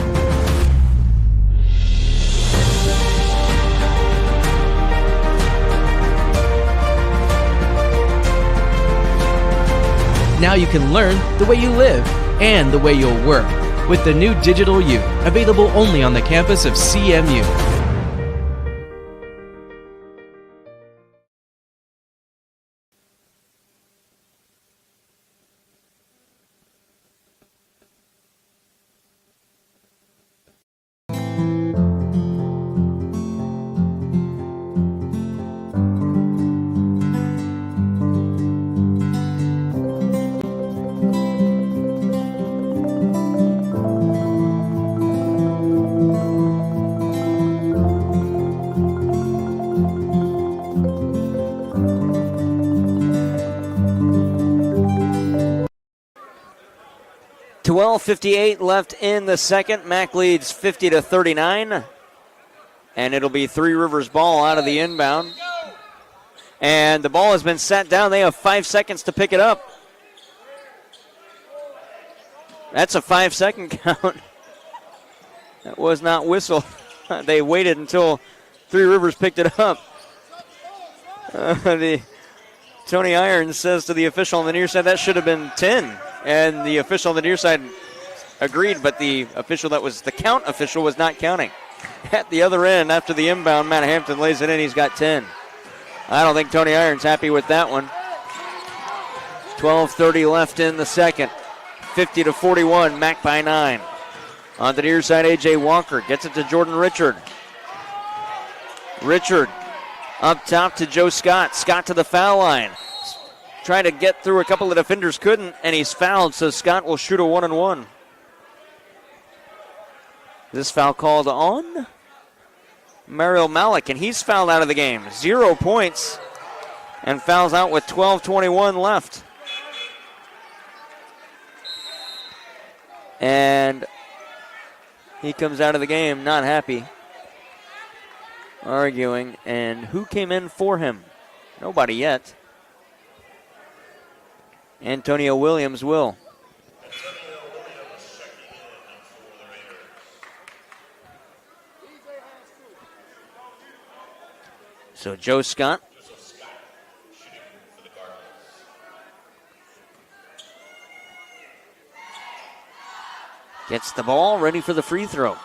Now you can learn the way you live and the way you'll work with the new Digital U, available only on the campus of CMU. .58 left in the second. Mac leads 50-39. And it'll be Three Rivers ball out of the inbound. And the ball has been sat down. They have 5 seconds to pick it up. That's a 5-second count. That was not whistled. They waited until Three Rivers picked it up. Tony Irons says to the official on the near side, that should have been 10. And the official on the near side agreed, but the official that was the count official was not counting. At the other end, after the inbound, Matt Hampton lays it in. He's got 10. I don't think Tony Irons happy with that one. 12:30 left in the second. 50-41, Mac by 9. On the near side, A.J. Walker gets it to Jordan Richard. Richard up top to Joe Scott. Scott to the foul line. Trying to get through a couple of defenders, couldn't, and he's fouled, so Scott will shoot a 1-and-1. This foul called on Mariel Malik, and he's fouled out of the game. 0 points, and fouls out with 12:21 left. And he comes out of the game not happy, arguing, and who came in for him? Nobody yet. Antonio Williams will. So Joe Scott. Gets the ball, ready for the free throw.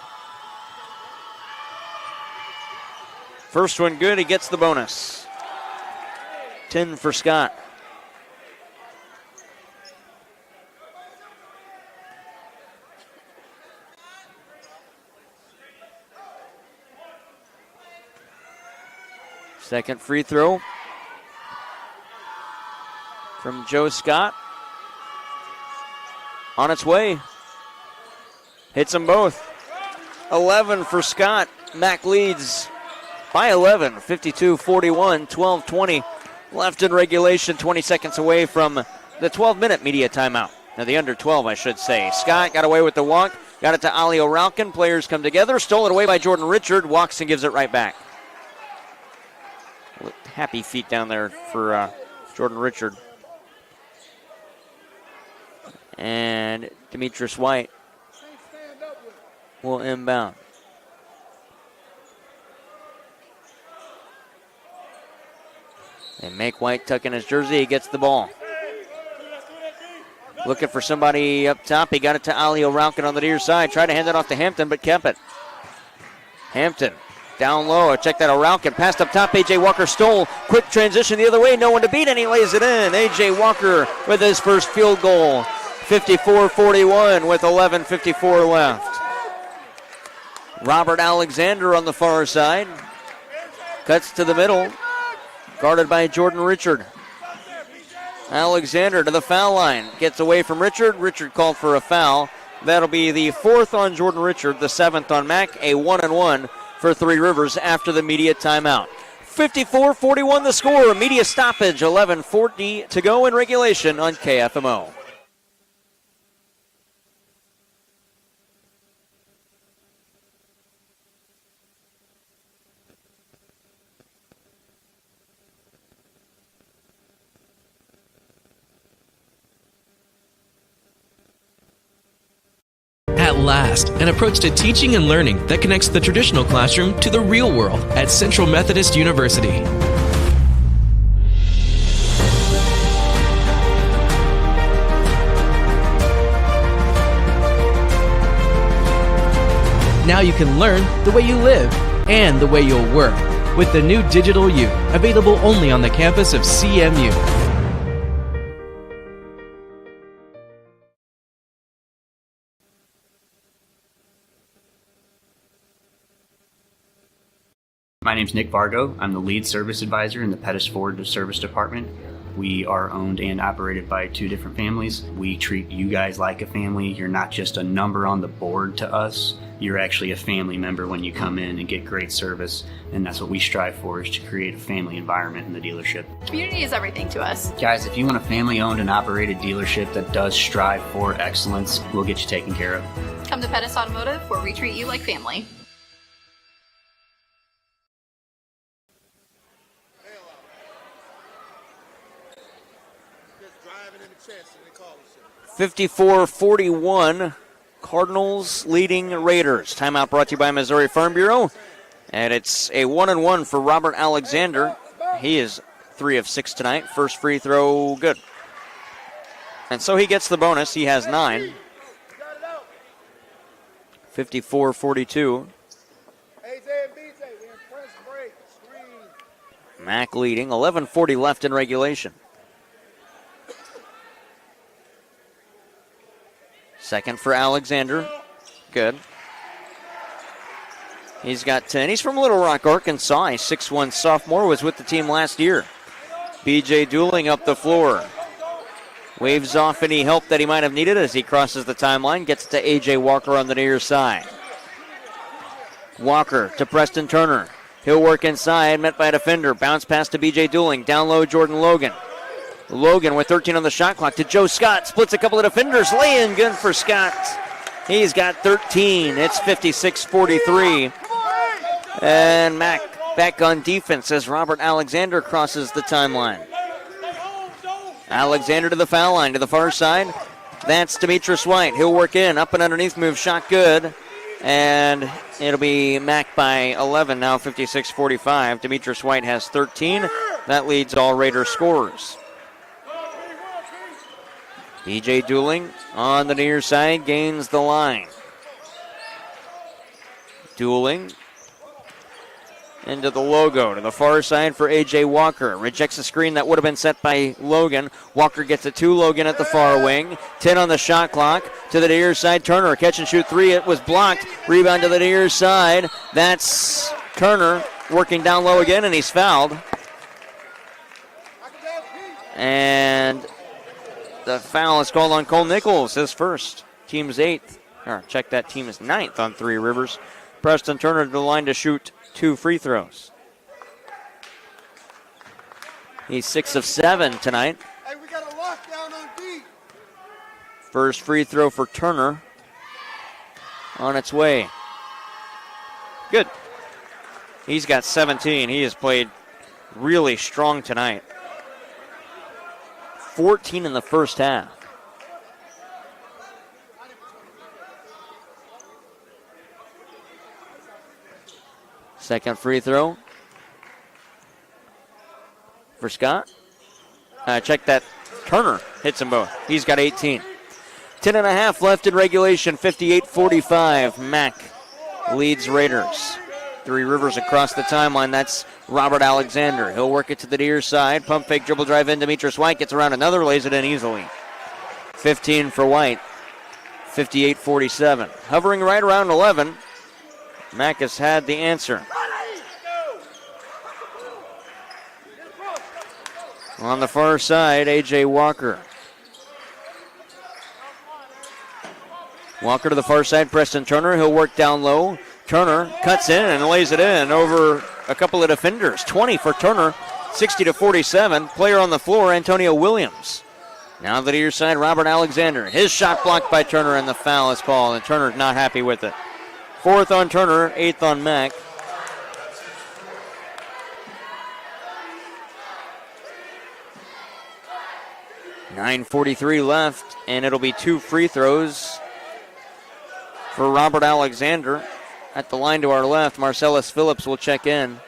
First one good, he gets the bonus. 10 for Scott. Second free throw from Joe Scott. On its way. Hits them both. 11 for Scott. Mac leads by 11, 52-41, 12:20 left in regulation, 20 seconds away from the 12-minute media timeout. Now the under 12, I should say. Scott got away with the walk, got it to Ali O'Ralkin. Players come together, stole it away by Jordan Richard, walks and gives it right back. Happy feet down there for Jordan Richard. And Demetrius White will inbound. They make White tuck in his jersey. He gets the ball. Looking for somebody up top. He got it to Ali O'Ralkin on the near side. Tried to hand it off to Hampton, but kept it. Hampton down low. Check that O'Ralkin. Passed up top. A.J. Walker stole. Quick transition the other way. No one to beat, and he lays it in. A.J. Walker with his first field goal. 54-41 with 11:54 left. Robert Alexander on the far side. Cuts to the middle. Guarded by Jordan Richard. Alexander to the foul line. Gets away from Richard. Richard called for a foul. That'll be the 4th on Jordan Richard, the 7th on Mack. A 1-and-1 for Three Rivers after the media timeout. 54-41 the score. Media stoppage. 11:40 to go in regulation on KFMO. At last, an approach to teaching and learning that connects the traditional classroom to the real world at Central Methodist University. Now you can learn the way you live and the way you'll work with the new Digital U, available only on the campus of CMU. My name's Nick Vargo. I'm the lead service advisor in the Pettis Ford Service Department. We are owned and operated by 2 different families. We treat you guys like a family. You're not just a number on the board to us. You're actually a family member when you come in and get great service, and that's what we strive for, is to create a family environment in the dealership. Community is everything to us. Guys, if you want a family-owned and operated dealership that does strive for excellence, we'll get you taken care of. Come to Pettis Automotive, where we treat you like family. Driving in the chest and they call it. 54-41, Cardinals leading Raiders. Timeout brought to you by Missouri Farm Bureau. And it's a 1-and-1 for Robert Alexander. He is 3 of 6 tonight. First free throw, good. And so he gets the bonus. He has 9. 54-42. Mack leading. 11:40 left in regulation. Second for Alexander. Good. He's got 10. He's from Little Rock, Arkansas. A 6'1 sophomore, was with the team last year. B.J. Dooling up the floor. Waves off any help that he might have needed as he crosses the timeline. Gets to A.J. Walker on the near side. Walker to Preston Turner. He'll work inside, met by a defender. Bounce pass to B.J. Dooling. Down low, Jordan Logan. Logan with 13 on the shot clock to Joe Scott. Splits a couple of defenders. Lay-in good for Scott. He's got 13. It's 56-43. And Mack back on defense as Robert Alexander crosses the timeline. Alexander to the foul line to the far side. That's Demetrius White. He'll work in. Up and underneath move. Shot good. And it'll be Mack by 11 now, 56-45. Demetrius White has 13. That leads all Raider scorers. B.J. Dooling on the near side gains the line. Dooling into the logo to the far side for A.J. Walker. Rejects a screen that would have been set by Logan. Walker gets it to Logan at the far wing. 10 on the shot clock to the near side. Turner, catch and shoot 3. It was blocked. Rebound to the near side. That's Turner working down low again, and he's fouled. And the foul is called on Cole Nichols, his first. Team's 8th. Or check that, team is 9th on Three Rivers. Preston Turner to the line to shoot 2 free throws. He's 6 of 7 tonight. Hey, we got a lockdown on D. First free throw for Turner on its way. Good. He's got 17. He has played really strong tonight. 14 in the first half. Second free throw for Scott. Check that. Turner hits them both. He's got 18. 10.5 left in regulation. 58-45. Mack leads Raiders. Three Rivers across the timeline. That's Robert Alexander. He'll work it to the near side. Pump fake, dribble drive in. Demetrius White gets around another, lays it in easily. 15 for White. 58-47. Hovering right around 11. Mack has had the answer. On the far side, A.J. Walker. Walker to the far side, Preston Turner. He'll work down low. Turner cuts in and lays it in over a couple of defenders. 20 for Turner, 60-47. Player on the floor, Antonio Williams. Now the near side, Robert Alexander. His shot blocked by Turner, and the foul is called, and Turner's not happy with it. 4th on Turner, 8th on Mack. .9:43 left, and it'll be 2 free throws for Robert Alexander. At the line to our left, Marcellus Phillips will check in.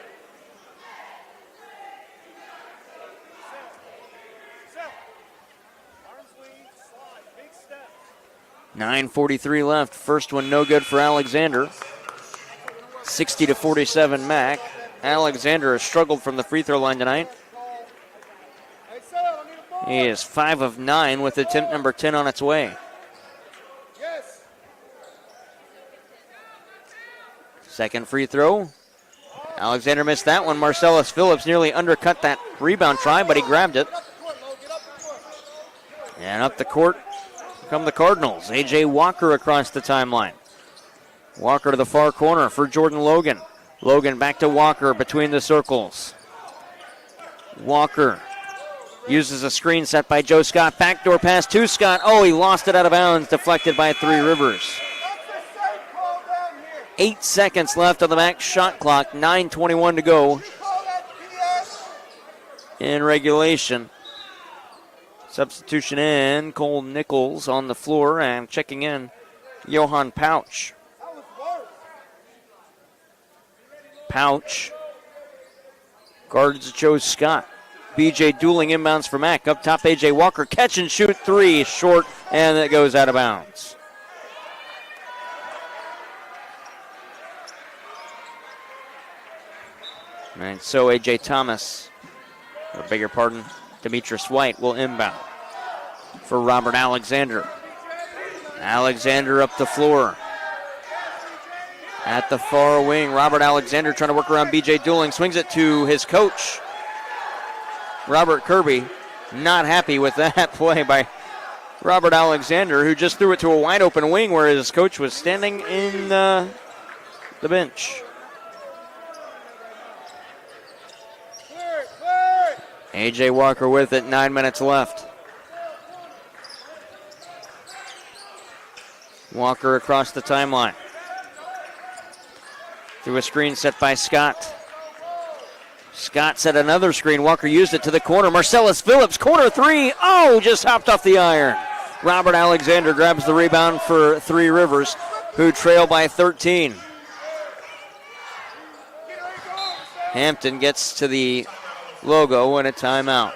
.9:43 left. First one no good for Alexander. 60-47 Mack. Alexander has struggled from the free throw line tonight. He is 5 of 9 with attempt number 10 on its way. Second free throw. Alexander missed that one. Marcellus Phillips nearly undercut that rebound try, but he grabbed it. And up the court come the Cardinals. A.J. Walker across the timeline. Walker to the far corner for Jordan Logan. Logan back to Walker between the circles. Walker uses a screen set by Joe Scott. Backdoor pass to Scott. Oh, he lost it out of bounds. Deflected by 3 Rivers. 8 seconds left on the max shot clock. 9:21 to go in regulation. Substitution in. Cole Nichols on the floor, and checking in Johan Pouch. Pouch guards Joe Scott. B.J. Dooling inbounds for Mack. Up top, A.J. Walker. Catch and shoot 3. Short, and it goes out of bounds. And so A.J. Thomas, or beg your pardon, Demetrius White will inbound for Robert Alexander. Alexander up the floor. At the far wing, Robert Alexander trying to work around B.J. Dooling. Swings it to his coach, Robert Kirby. Not happy with that play by Robert Alexander, who just threw it to a wide open wing where his coach was standing in the bench. A.J. Walker with it, 9 minutes left. Walker across the timeline. Through a screen set by Scott. Scott set another screen. Walker used it to the corner. Marcellus Phillips, corner 3. Oh, just hopped off the iron. Robert Alexander grabs the rebound for 3 Rivers, who trail by 13. Hampton gets to the logo and a timeout.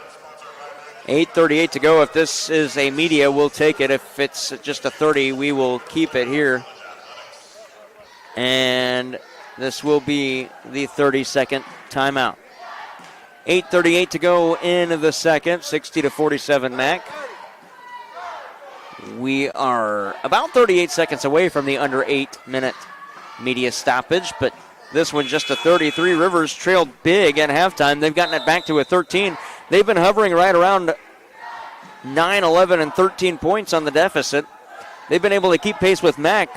8:38 to go. If this is a media, we'll take it. If it's just a 30, we will keep it here. And this will be the 30-second timeout. 8:38 to go in the second. 60-47 Mack. We are about 38 seconds away from the under 8-minute media stoppage, but this one just a 33. Rivers trailed big at halftime. They've gotten it back to a 13. They've been hovering right around 9, 11, and 13 points on the deficit. They've been able to keep pace with Mack,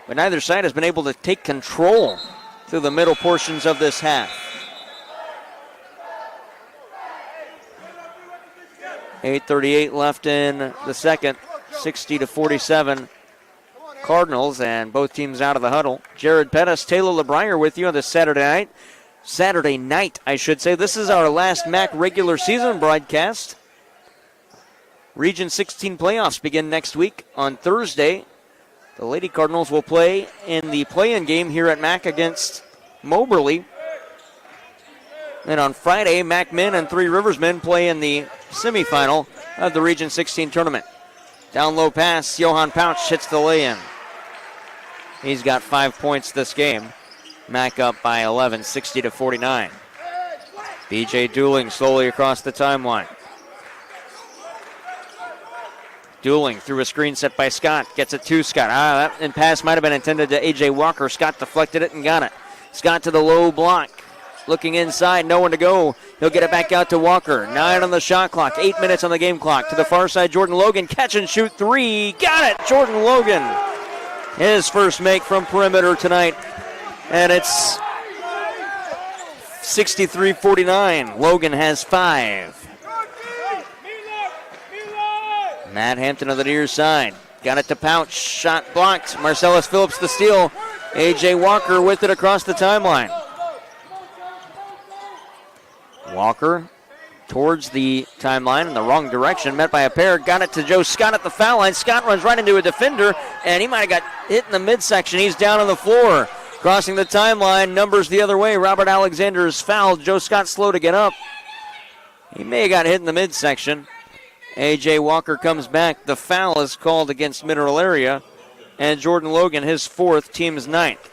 but neither side has been able to take control through the middle portions of this half. 8:38 left in the second. 60-47 Cardinals, and both teams out of the huddle. Jared Pettis, Taylor LeBrier with you on this Saturday night, I should say. This is our last MAC regular season broadcast. Region 16 playoffs begin next week on Thursday. The Lady Cardinals will play in the play-in game here at MAC against Moberly. And on Friday, MAC men and 3 Rivers men play in the semifinal of the Region 16 tournament. Down low pass, Johan Pouch hits the lay-in. He's got 5 points this game. MAC up by 11, 60-49. B.J. Dooling slowly across the timeline. Dooling through a screen set by Scott. Gets it to Scott. That pass might have been intended to A.J. Walker. Scott deflected it and got it. Scott to the low block. looking inside, no one to go. He'll get it back out to Walker. 9 on the shot clock, 8 minutes on the game clock. To the far side, Jordan Logan, catch and shoot 3. Got it, Jordan Logan. His first make from perimeter tonight. And it's 63-49. Logan has 5. Matt Hampton on the near side. Got it to Pouch. Shot blocked. Marcellus Phillips the steal. A.J. Walker with it across the timeline. Walker towards the timeline in the wrong direction. Met by a pair. Got it to Joe Scott at the foul line. Scott runs right into a defender, and he might have got hit in the midsection. He's down on the floor. Crossing the timeline. Numbers the other way. Robert Alexander is fouled. Joe Scott slow to get up. He may have got hit in the midsection. A.J. Walker comes back. The foul is called against Mineral Area. And Jordan Logan, his 4th, team's 9th.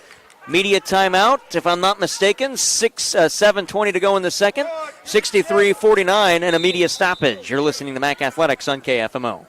Media timeout, if I'm not mistaken. 7:20 to go in the second. 63-49 and a media stoppage. You're listening to MAC Athletics on KFMO.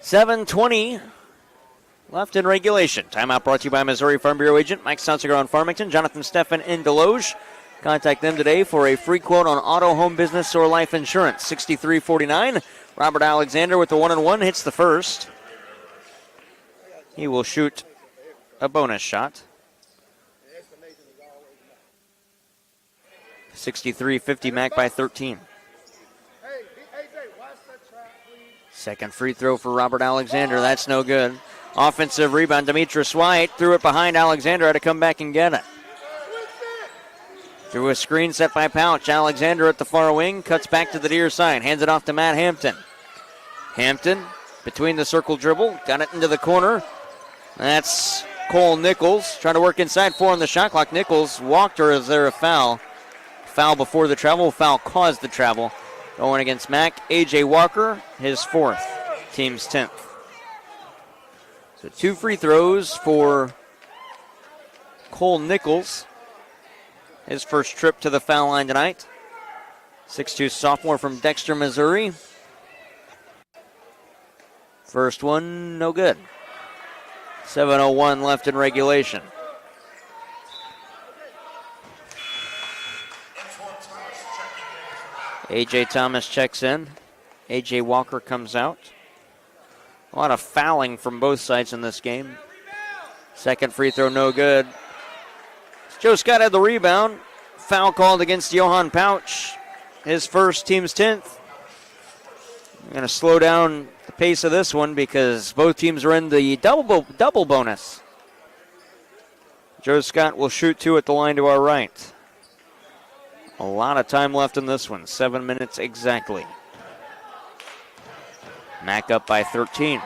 .720 left in regulation. Timeout brought to you by Missouri Farm Bureau agent Mike Sonsiger on Farmington, Jonathan Steffen in Deloge. Contact them today for a free quote on auto, home, business, or life insurance. 63-49. Robert Alexander with the 1-and-1 hits the first. He will shoot a bonus shot. 63-50, MAC by 13. Second free throw for Robert Alexander. That's no good. Offensive rebound. Demetrius White threw it behind Alexander. Had to come back and get it. Through a screen set by Pouch. Alexander at the far wing. Cuts back to the near side. Hands it off to Matt Hampton. Hampton between the circle dribble. Got it into the corner. That's Cole Nichols. Trying to work inside. 4 on the shot clock. Nichols walked, or is there a foul? Foul before the travel. Foul caused the travel. Going against Mac, A.J. Walker, his 4th, team's 10th. So 2 free throws for Cole Nichols. His first trip to the foul line tonight. 6'2" sophomore from Dexter, Missouri. First one, no good. 7:01 left in regulation. A.J. Thomas checks in. A.J. Walker comes out. A lot of fouling from both sides in this game. Second free throw, no good. Joe Scott had the rebound. Foul called against Johan Pouch. His first, team's 10th. I'm going to slow down the pace of this one because both teams are in the double bonus. Joe Scott will shoot 2 at the line to our right. A lot of time left in this one. 7 minutes exactly. Mac up by 13.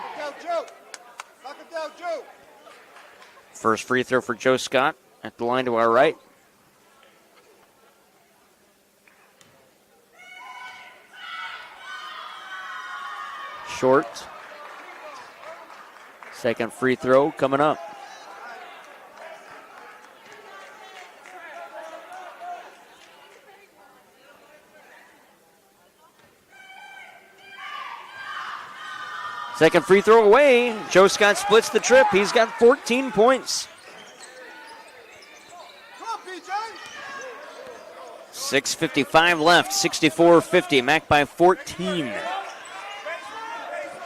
First free throw for Joe Scott at the line to our right. Short. Second free throw coming up. Second free throw away. Joe Scott splits the trip. He's got 14 points. 6:55 left, 64-50. Mac by 14.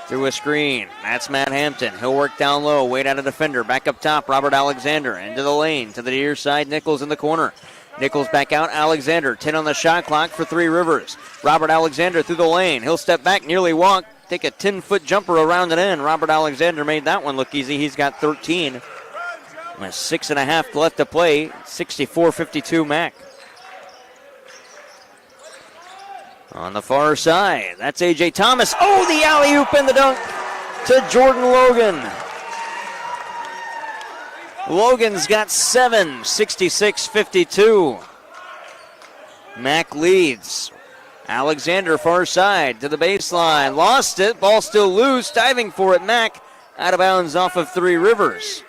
Through a screen. That's Matt Hampton. He'll work down low. Wait out a defender. Back up top, Robert Alexander. Into the lane. To the near side, Nichols in the corner. Nichols back out, Alexander. 10 on the shot clock for Three Rivers. Robert Alexander through the lane. He'll step back, nearly walk. Take a 10-foot jumper around and in. Robert Alexander made that one look easy. He's got 13. With 6.5 left to play. 64-52 Mac. On the far side, that's A.J. Thomas. Oh, the alley-oop and the dunk to Jordan Logan. Logan's got 7, 66-52. Mac leads. Alexander far side to the baseline. Lost it. Ball still loose. Diving for it. Mac out of bounds off of Three Rivers.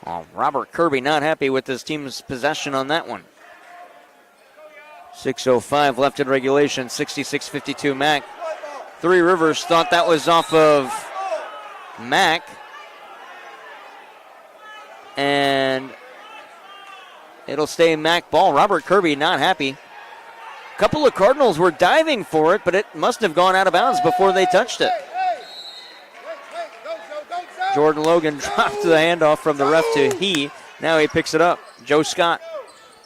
Oh, Robert Kirby not happy with his team's possession on that one. 6:05 left in regulation. 66-52 Mac. Three Rivers thought that was off of Mac. And it'll stay Mac ball. Robert Kirby not happy. A couple of Cardinals were diving for it, but it must have gone out of bounds before they touched it. Jordan Logan dropped the handoff from the ref to he. Now he picks it up. Joe Scott.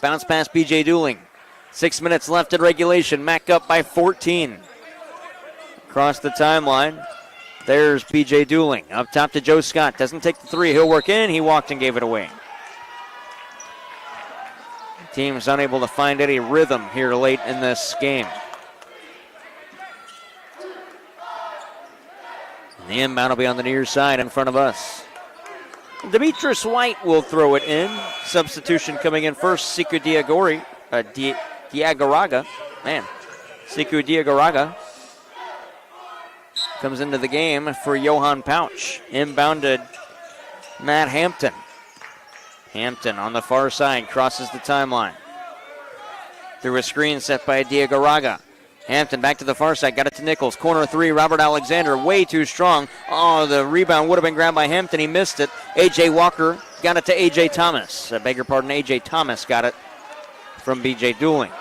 Bounce pass B.J. Dooling. 6 minutes left in regulation. Mac up by 14. Across the timeline. There's B.J. Dooling. Up top to Joe Scott. Doesn't take the three. He'll work in. He walked and gave it away. Team's unable to find any rhythm here late in this game. And the inbound will be on the near side in front of us. Demetrius White will throw it in. Substitution coming in first. Siku Diagoraga. Man. Siku Diagoraga comes into the game for Johan Pouch. Inbounded Matt Hampton. Hampton on the far side crosses the timeline. Through a screen set by Diagoraga. Hampton back to the far side, got it to Nichols. Corner three, Robert Alexander way too strong. Oh, the rebound would have been grabbed by Hampton. He missed it. A.J. Walker got it to A.J. Thomas. I beg your pardon, A.J. Thomas got it from B.J. Dooling.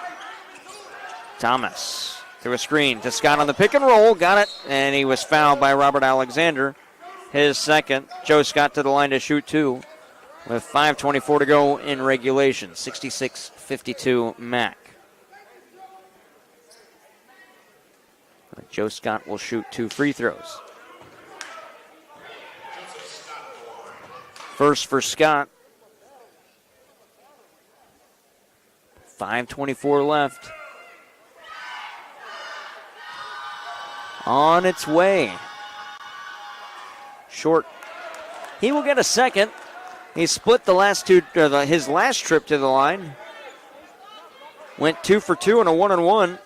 Thomas through a screen to Scott on the pick and roll. Got it, and he was fouled by Robert Alexander. His second. Joe Scott to the line to shoot two with 5:24 to go in regulation. 66-52 Mac. Joe Scott will shoot 2 free throws. First for Scott. 5:24 left. On its way. Short. He will get a second. He split the last two, his last trip to the line. Went 2 for 2 and a 1-and-1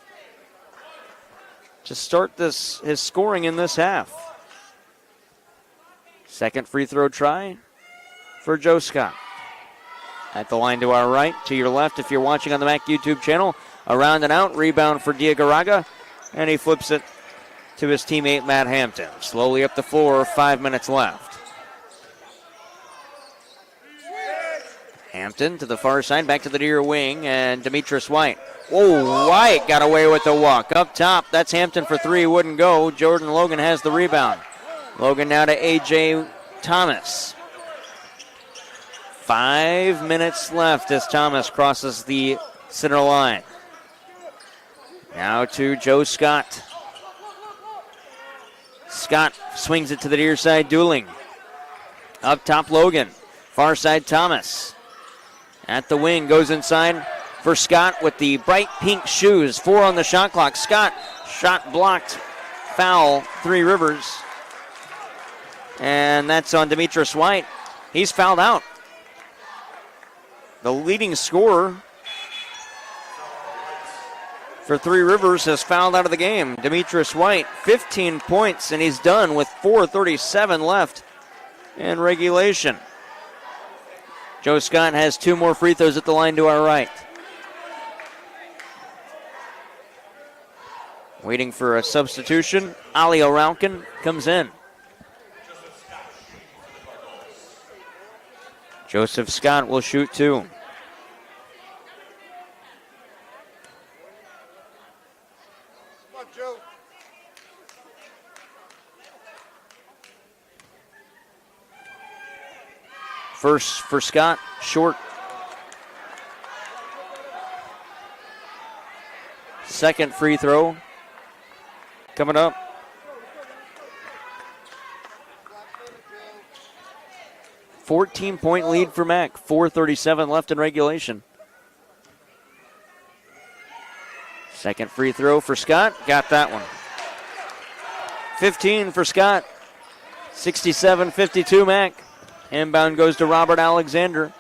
to start his scoring in this half. Second free throw try for Joe Scott. At the line to our right, to your left if you're watching on the Mac YouTube channel. Around and out, rebound for Diagoraga, and he flips it to his teammate Matt Hampton. Slowly up the floor, 5 minutes left. Hampton to the far side, back to the near wing, and Demetrius White. Oh, White got away with the walk. Up top, that's Hampton for three, wouldn't go. Jordan Logan has the rebound. Logan now to A.J. Thomas. 5 minutes left as Thomas crosses the center line. Now to Joe Scott. Scott swings it to the near side, Dooling. Up top, Logan. Far side, Thomas. At the wing, goes inside for Scott with the bright pink shoes. 4 on the shot clock. Scott, shot blocked. Foul, Three Rivers. And that's on Demetrius White. He's fouled out. The leading scorer for Three Rivers has fouled out of the game. Demetrius White, 15 points, and he's done with 4:37 left in regulation. Joe Scott has 2 more free throws at the line to our right. Waiting for a substitution. Ali O'Ralkin comes in. Joseph Scott will shoot 2. First for Scott, short. Second free throw coming up. A 14-point lead for Mac. 4:37 left in regulation. Second free throw for Scott. Got that one. 15 for Scott. 67-52 Mac. Inbound goes to Robert Alexander.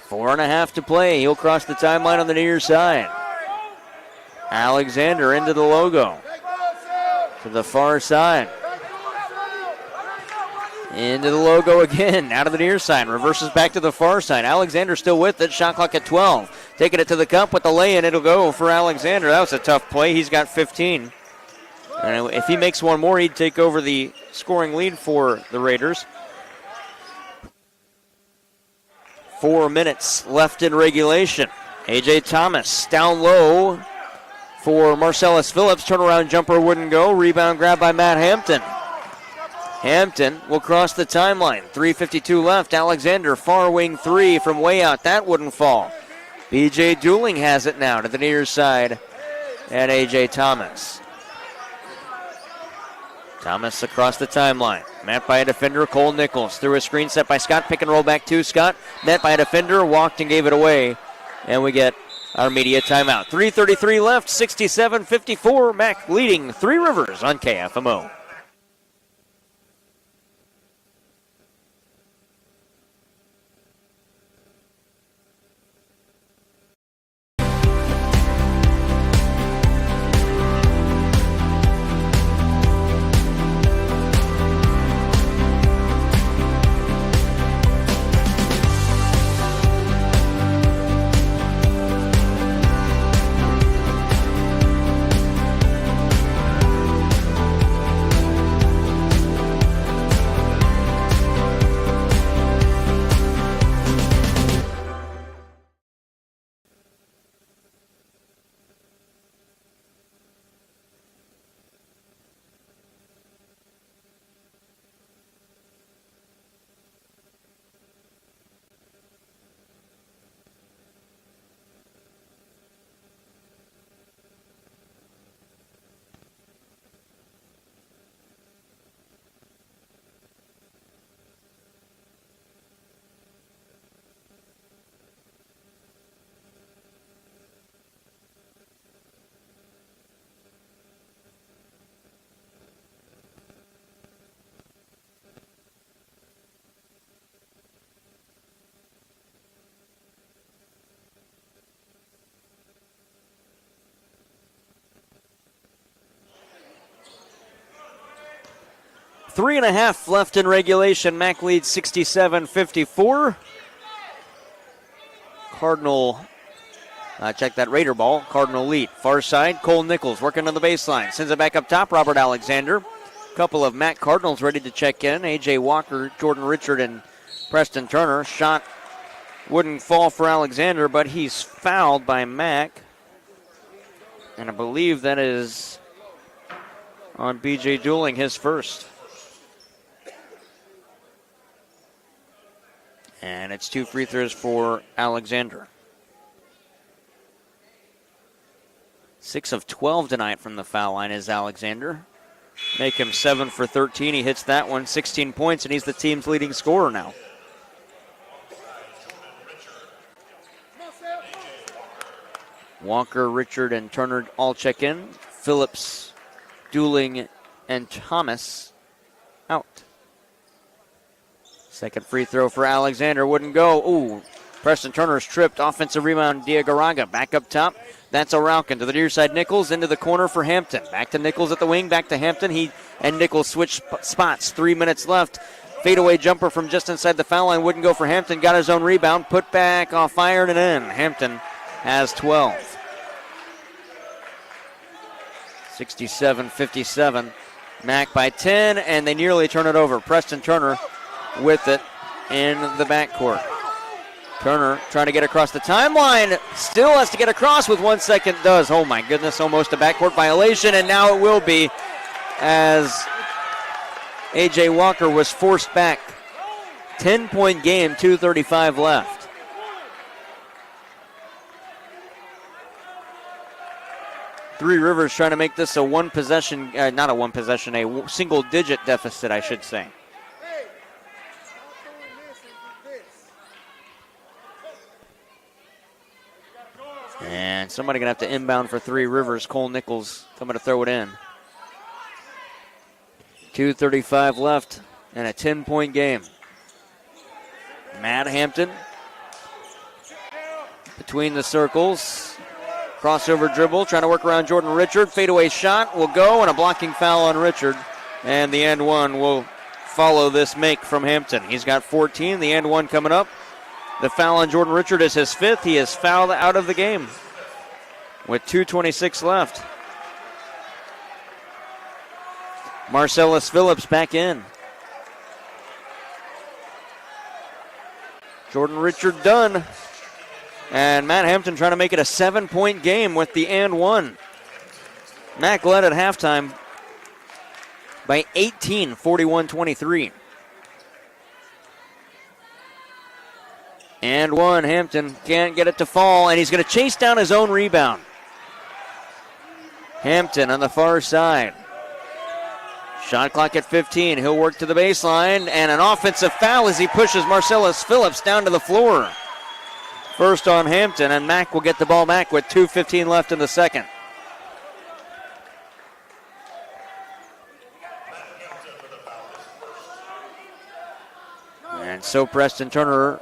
4.5 to play. He'll cross the timeline on the near side. Alexander into the logo. To the far side. Into the logo again. Out of the near side. Reverses back to the far side. Alexander still with it. Shot clock at 12. Taking it to the cup with the lay-in. It'll go for Alexander. That was a tough play. He's got 15. And if he makes one more, he'd take over the scoring lead for the Raiders. 4 minutes left in regulation. A.J. Thomas down low for Marcellus Phillips. Turnaround jumper wouldn't go. Rebound grab by Matt Hampton. Hampton will cross the timeline. 3:52 left. Alexander, far wing 3 from way out. That wouldn't fall. B.J. Dooling has it now to the near side. And A.J. Thomas. Thomas across the timeline. Met by a defender, Cole Nichols. Through a screen set by Scott. Pick and roll back to Scott. Met by a defender, walked and gave it away. And we get our media timeout. 3:33 left, 67-54. Mac leading 3 Rivers on KFMO. Three and a half left in regulation. Mac leads 67-54. Cardinal, check that Raider ball. Cardinal lead. Far side, Cole Nichols working on the baseline. Sends it back up top, Robert Alexander. Couple of Mac Cardinals ready to check in. A.J. Walker, Jordan Richard, and Preston Turner. Shot wouldn't fall for Alexander, but he's fouled by Mac. And I believe that is on B.J. Dooling, his first. And it's 2 free throws for Alexander. 6 of 12 tonight from the foul line is Alexander. Make him 7 for 13. He hits that one, 16 points, and he's the team's leading scorer now. Walker, Richard, and Turner all check in. Phillips, Dooling, and Thomas out. Second free throw for Alexander wouldn't go. Ooh, Preston Turner's tripped. Offensive rebound, Diagaraga. Back up top. That's O'Ralkin to the near side. Nichols into the corner for Hampton. Back to Nichols at the wing. Back to Hampton. He and Nichols switch spots. 3 minutes left. Fadeaway jumper from just inside the foul line wouldn't go for Hampton. Got his own rebound. Put back off, fired and in. Hampton has 12. 67-57. Mac by 10, and they nearly turn it over. Preston Turner with it in the backcourt. Turner trying to get across the timeline. Still has to get across with 1 second. Does. Oh my goodness, almost a backcourt violation, and now it will be as A.J. Walker was forced back. 10-point game, 2:35 left. Three Rivers trying to make this a a single-digit deficit, I should say. And somebody going to have to inbound for Three Rivers. Cole Nichols coming to throw it in. 2:35 left and a 10-point game. Matt Hampton between the circles. Crossover dribble, trying to work around Jordan Richard. Fadeaway shot will go, and a blocking foul on Richard. And the and one will follow this make from Hampton. He's got 14. The and one coming up. The foul on Jordan Richard is his fifth. He is fouled out of the game with 2:26 left. Marcellus Phillips back in. Jordan Richard done. And Matt Hampton trying to make it a 7-point game with the and one. Mac led at halftime by 18, 41-23. And one, Hampton can't get it to fall, and he's going to chase down his own rebound. Hampton on the far side. Shot clock at 15. He'll work to the baseline, and an offensive foul as he pushes Marcellus Phillips down to the floor. First on Hampton, and Mack will get the ball back with 2:15 left in the second. And so Preston Turner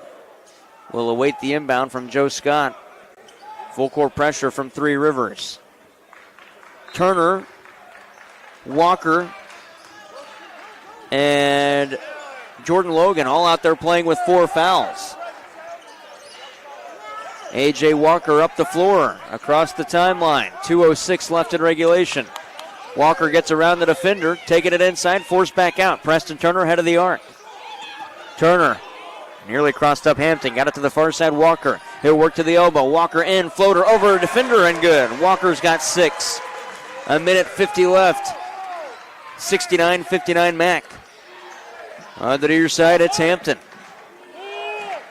will await the inbound from Joe Scott. Full court pressure from Three Rivers. Turner, Walker, and Jordan Logan all out there playing with 4 fouls. A.J. Walker up the floor, across the timeline. 2:06 left in regulation. Walker gets around the defender, taking it inside, forced back out. Preston Turner head of the arc. Turner nearly crossed up Hampton, got it to the far side, Walker. He'll work to the elbow. Walker in, floater over a defender, and good. Walker's got 6. 1:50 left. 69-59 Mac. On the near side, it's Hampton.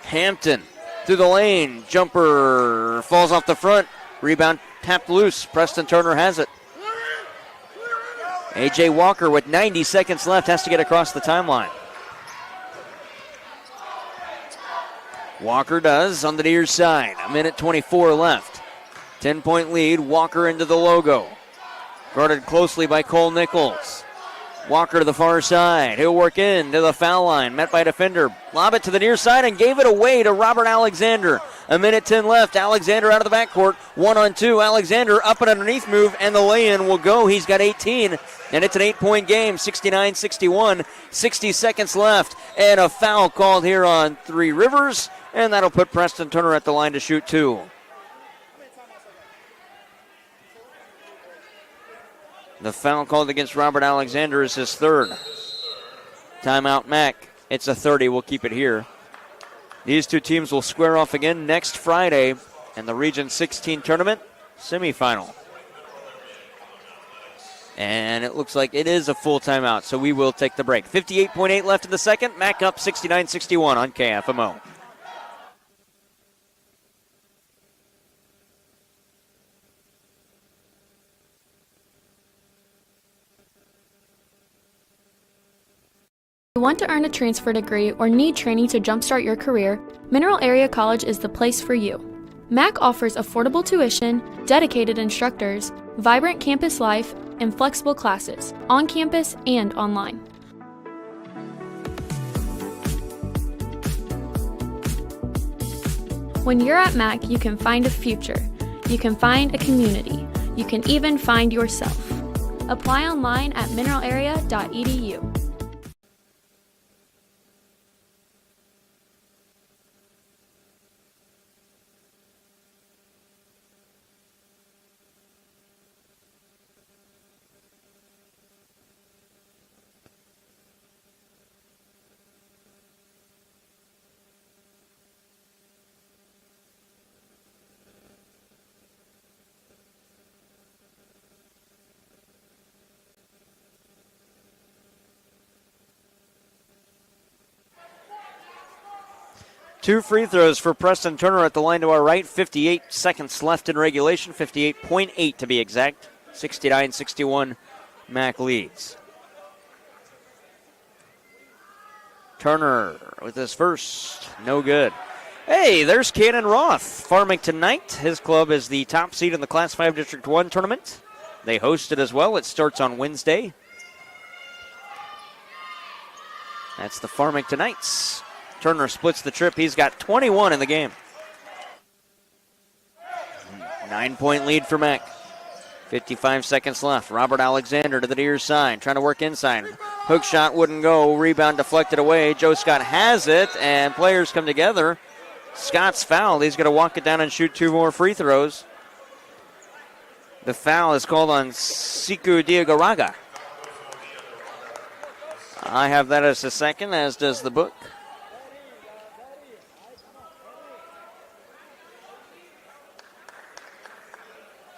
Hampton through the lane. Jumper falls off the front. Rebound tapped loose. Preston Turner has it. A.J. Walker with 90 seconds left has to get across the timeline. Walker does on the near side. 1:24 left. 10-point lead. Walker into the logo. Guarded closely by Cole Nichols. Walker to the far side. He'll work in to the foul line. Met by defender. Lob it to the near side and gave it away to Robert Alexander. 1:10 left. Alexander out of the backcourt. 1-on-2. Alexander up and underneath move, and the lay-in will go. He's got 18, and it's an 8-point game. 69-61. 60 seconds left, and a foul called here on Three Rivers, and that'll put Preston Turner at the line to shoot 2. The foul called against Robert Alexander is his 3rd. Timeout Mac. It's a 30. We'll keep it here. These two teams will square off again next Friday in the Region 16 tournament semifinal. And it looks like it is a full timeout, so we will take the break. 58.8 left in the second. Mac up 69-61 on KFMO. Want to earn a transfer degree or need training to jumpstart your career? Mineral Area College is the place for you. MAC offers affordable tuition, dedicated instructors, vibrant campus life, and flexible classes, on campus and online. When you're at MAC, you can find a future. You can find a community. You can even find yourself. Apply online at mineralarea.edu. 2 free throws for Preston Turner at the line to our right. 58 seconds left in regulation. 58.8 to be exact. 69-61, Mac leads. Turner with his first. No good. Hey, there's Cannon Roth. Farmington Knight. His club is the top seed in the Class 5 District 1 tournament. They host it as well. It starts on Wednesday. That's the Farmington Knights. Turner splits the trip. He's got 21 in the game. 9-point lead for Mac. 55 seconds left. Robert Alexander to the near side, trying to work inside. Hook shot wouldn't go. Rebound deflected away. Joe Scott has it, and players come together. Scott's fouled. He's going to walk it down and shoot 2 more free throws. The foul is called on Siku Diagaraga. I have that as a second, as does the book.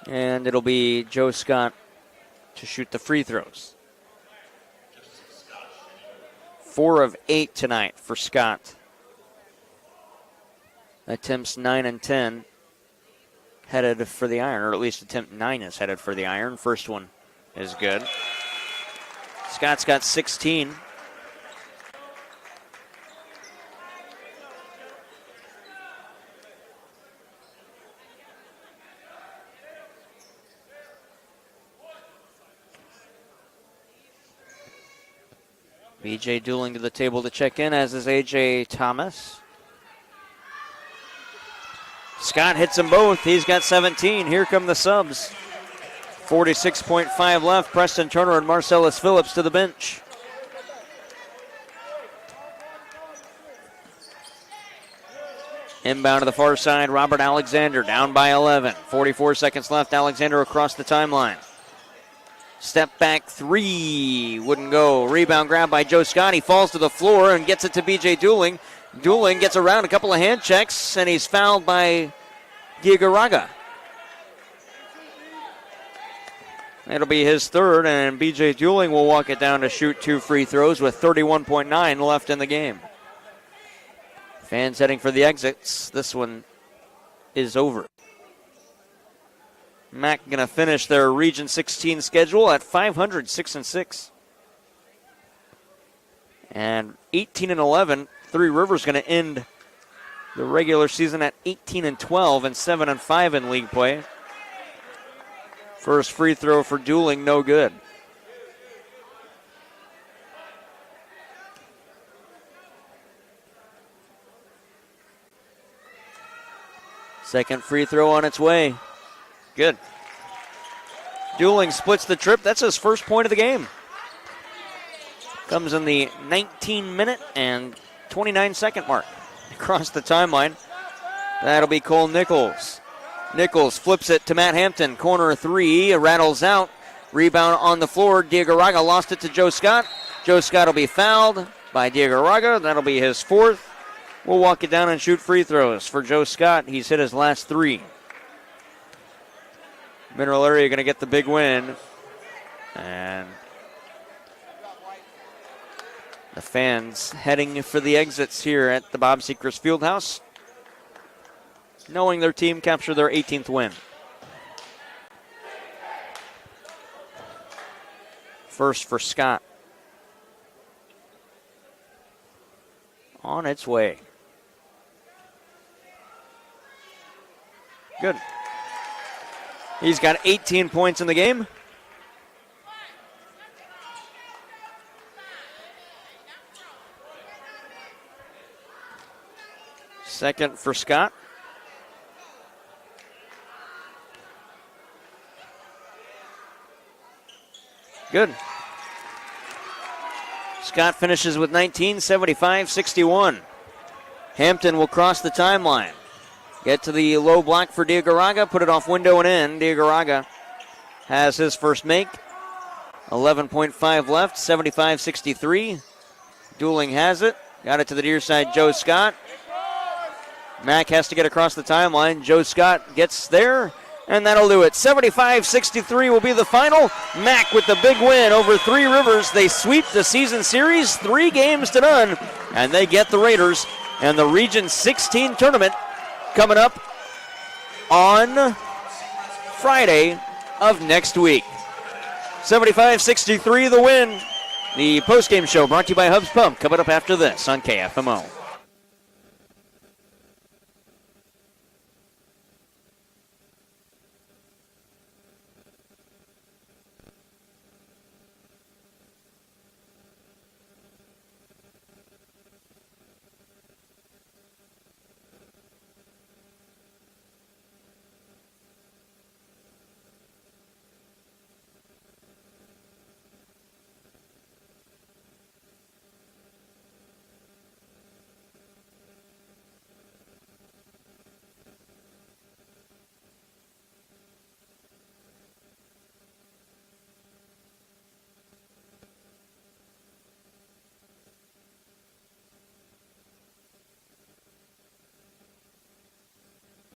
And it'll be Joe Scott to shoot the free throws. 4 of 8 tonight for Scott. Attempts 9 and 10 headed for the iron, or at least attempt 9 is headed for the iron. First one is good. Scott's got 16. BJ Dooling to the table to check in, as is AJ Thomas. Scott hits them both. He's got 17. Here come the subs. 46.5 left. Preston Turner and Marcellus Phillips to the bench. Inbound to the far side, Robert Alexander down by 11. 44 seconds left. Alexander across the timeline. Step back 3, wouldn't go. Rebound grab by Joe Scott. He falls to the floor and gets it to BJ Dooling. Dooling gets around a couple of hand checks, and he's fouled by Diagaraga. It'll be his third, and BJ Dooling will walk it down to shoot 2 free throws with 31.9 left in the game. Fans heading for the exits. This one is over. Mac going to finish their Region 16 schedule at 500-6-6. And 18-11. 3 Rivers going to end the regular season at 18-12 and 7-5 in league play. First free throw for Dooling, no good. Second free throw on its way. Good. Dooling splits the trip. That's his first point of the game. Comes in the 19-minute and 29-second mark. Across the timeline. That'll be Cole Nichols. Nichols flips it to Matt Hampton. Corner 3, rattles out. Rebound on the floor. Diagaraga lost it to Joe Scott. Joe Scott will be fouled by Diagaraga. That'll be his 4th. We'll walk it down and shoot free throws for Joe Scott. He's hit his last 3. Mineral Area going to get the big win. And the fans heading for the exits here at the Bob Sechrist Fieldhouse, knowing their team captured their 18th win. First for Scott. On its way. Good. He's got 18 points in the game. Second for Scott. Good. Scott finishes with 19, 75-61. Hampton will cross the timeline. Get to the low block for Diagaraga, put it off window and in. Diagaraga has his first make. 11.5 left, 75-63. Dooling has it. Got it to the near side, Joe Scott. Mack has to get across the timeline. Joe Scott gets there, and that'll do it. 75-63 will be the final. Mack with the big win over 3 Rivers. They sweep the season series 3 games to none, and they get the Raiders And the Region 16 tournament coming up on Friday of next week. 75-63 the win. The postgame show brought to you by Hubs Pump coming up after this on KFMO.